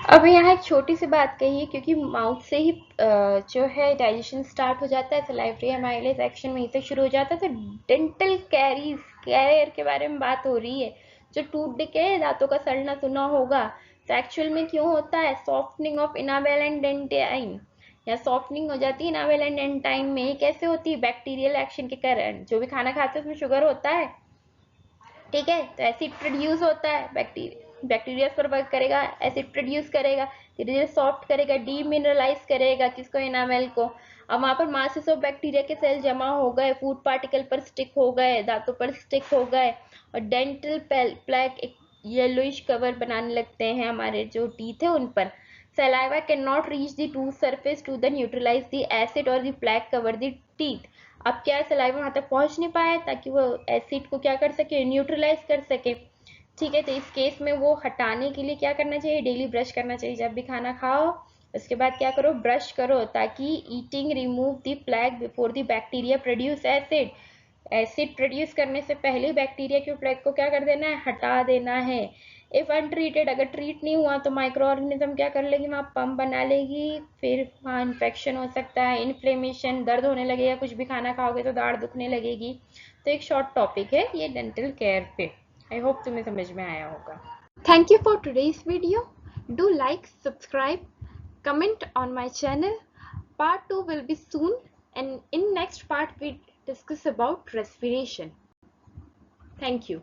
अब यहाँ एक छोटी सी बात कही है, क्योंकि माउथ से ही जो है डाइजेशन स्टार्ट हो जाता है, सलाइवरी एमाइलेज एक्शन वहीं से शुरू हो जाता है. तो डेंटल कैरियर के बारे में बात हो रही है. जो टूथ के दांतों का सड़ना सुना होगा, तो एक्चुअल में क्यों होता है, softening of enamel and dentine, या सॉफ्टनिंग हो जाती है इनामेल एंड डेंटाइन में. कैसे होती है, बैक्टीरियल एक्शन के कारण. जो भी खाना खाते हैं उसमें शुगर होता है, ठीक है, तो एसिड प्रोड्यूस होता है. बैक्टीरिया पर वर्क करेगा, एसिड प्रोड्यूस करेगा, धीरे धीरे सॉफ्ट करेगा, डीमिनरलाइज करेगा किसको, एनामेल को. अब वहां पर मासेस ऑफ बैक्टीरिया के सेल जमा हो गए, फूड पार्टिकल पर स्टिक हो गए, दांतों पर स्टिक हो गए, और डेंटल प्लैक एक येलोइश कवर बनाने लगते हैं हमारे जो टीथ है उन पर. Saliva cannot reach the tooth surface to the neutralize the acid or the plaque cover the teeth. अब क्या है, सलाइवा वहां तक पहुंच नहीं पाया ताकि वो एसिड को क्या कर सके, न्यूट्रलाइज कर सके. ठीक है, तो इस केस में वो हटाने के लिए क्या करना चाहिए, डेली ब्रश करना चाहिए. जब भी खाना खाओ उसके बाद क्या करो, ब्रश करो, ताकि eating remove the plaque before the bacteria produce acid. Acid produce करने से पहले बैक्टीरिया के प्लैक को क्या कर देना है, हटा देना है. इफ अनट्रीटेड, अगर ट्रीट नहीं हुआ तो माइक्रो ऑर्गेनिज्म क्या कर लेगी, वहाँ पंप बना लेगी, फिर वहाँ इन्फेक्शन हो सकता है, इन्फ्लेमेशन, दर्द होने लगेगा, कुछ भी खाना खाओगे तो दाढ़ दुखने लगेगी. तो एक शॉर्ट टॉपिक है ये डेंटल केयर पे. आई होप तुम्हें समझ में आया होगा. Thank you for today's video. Do like, subscribe, comment on my channel. Part 2 will be soon, and in next part we discuss about respiration. Thank you.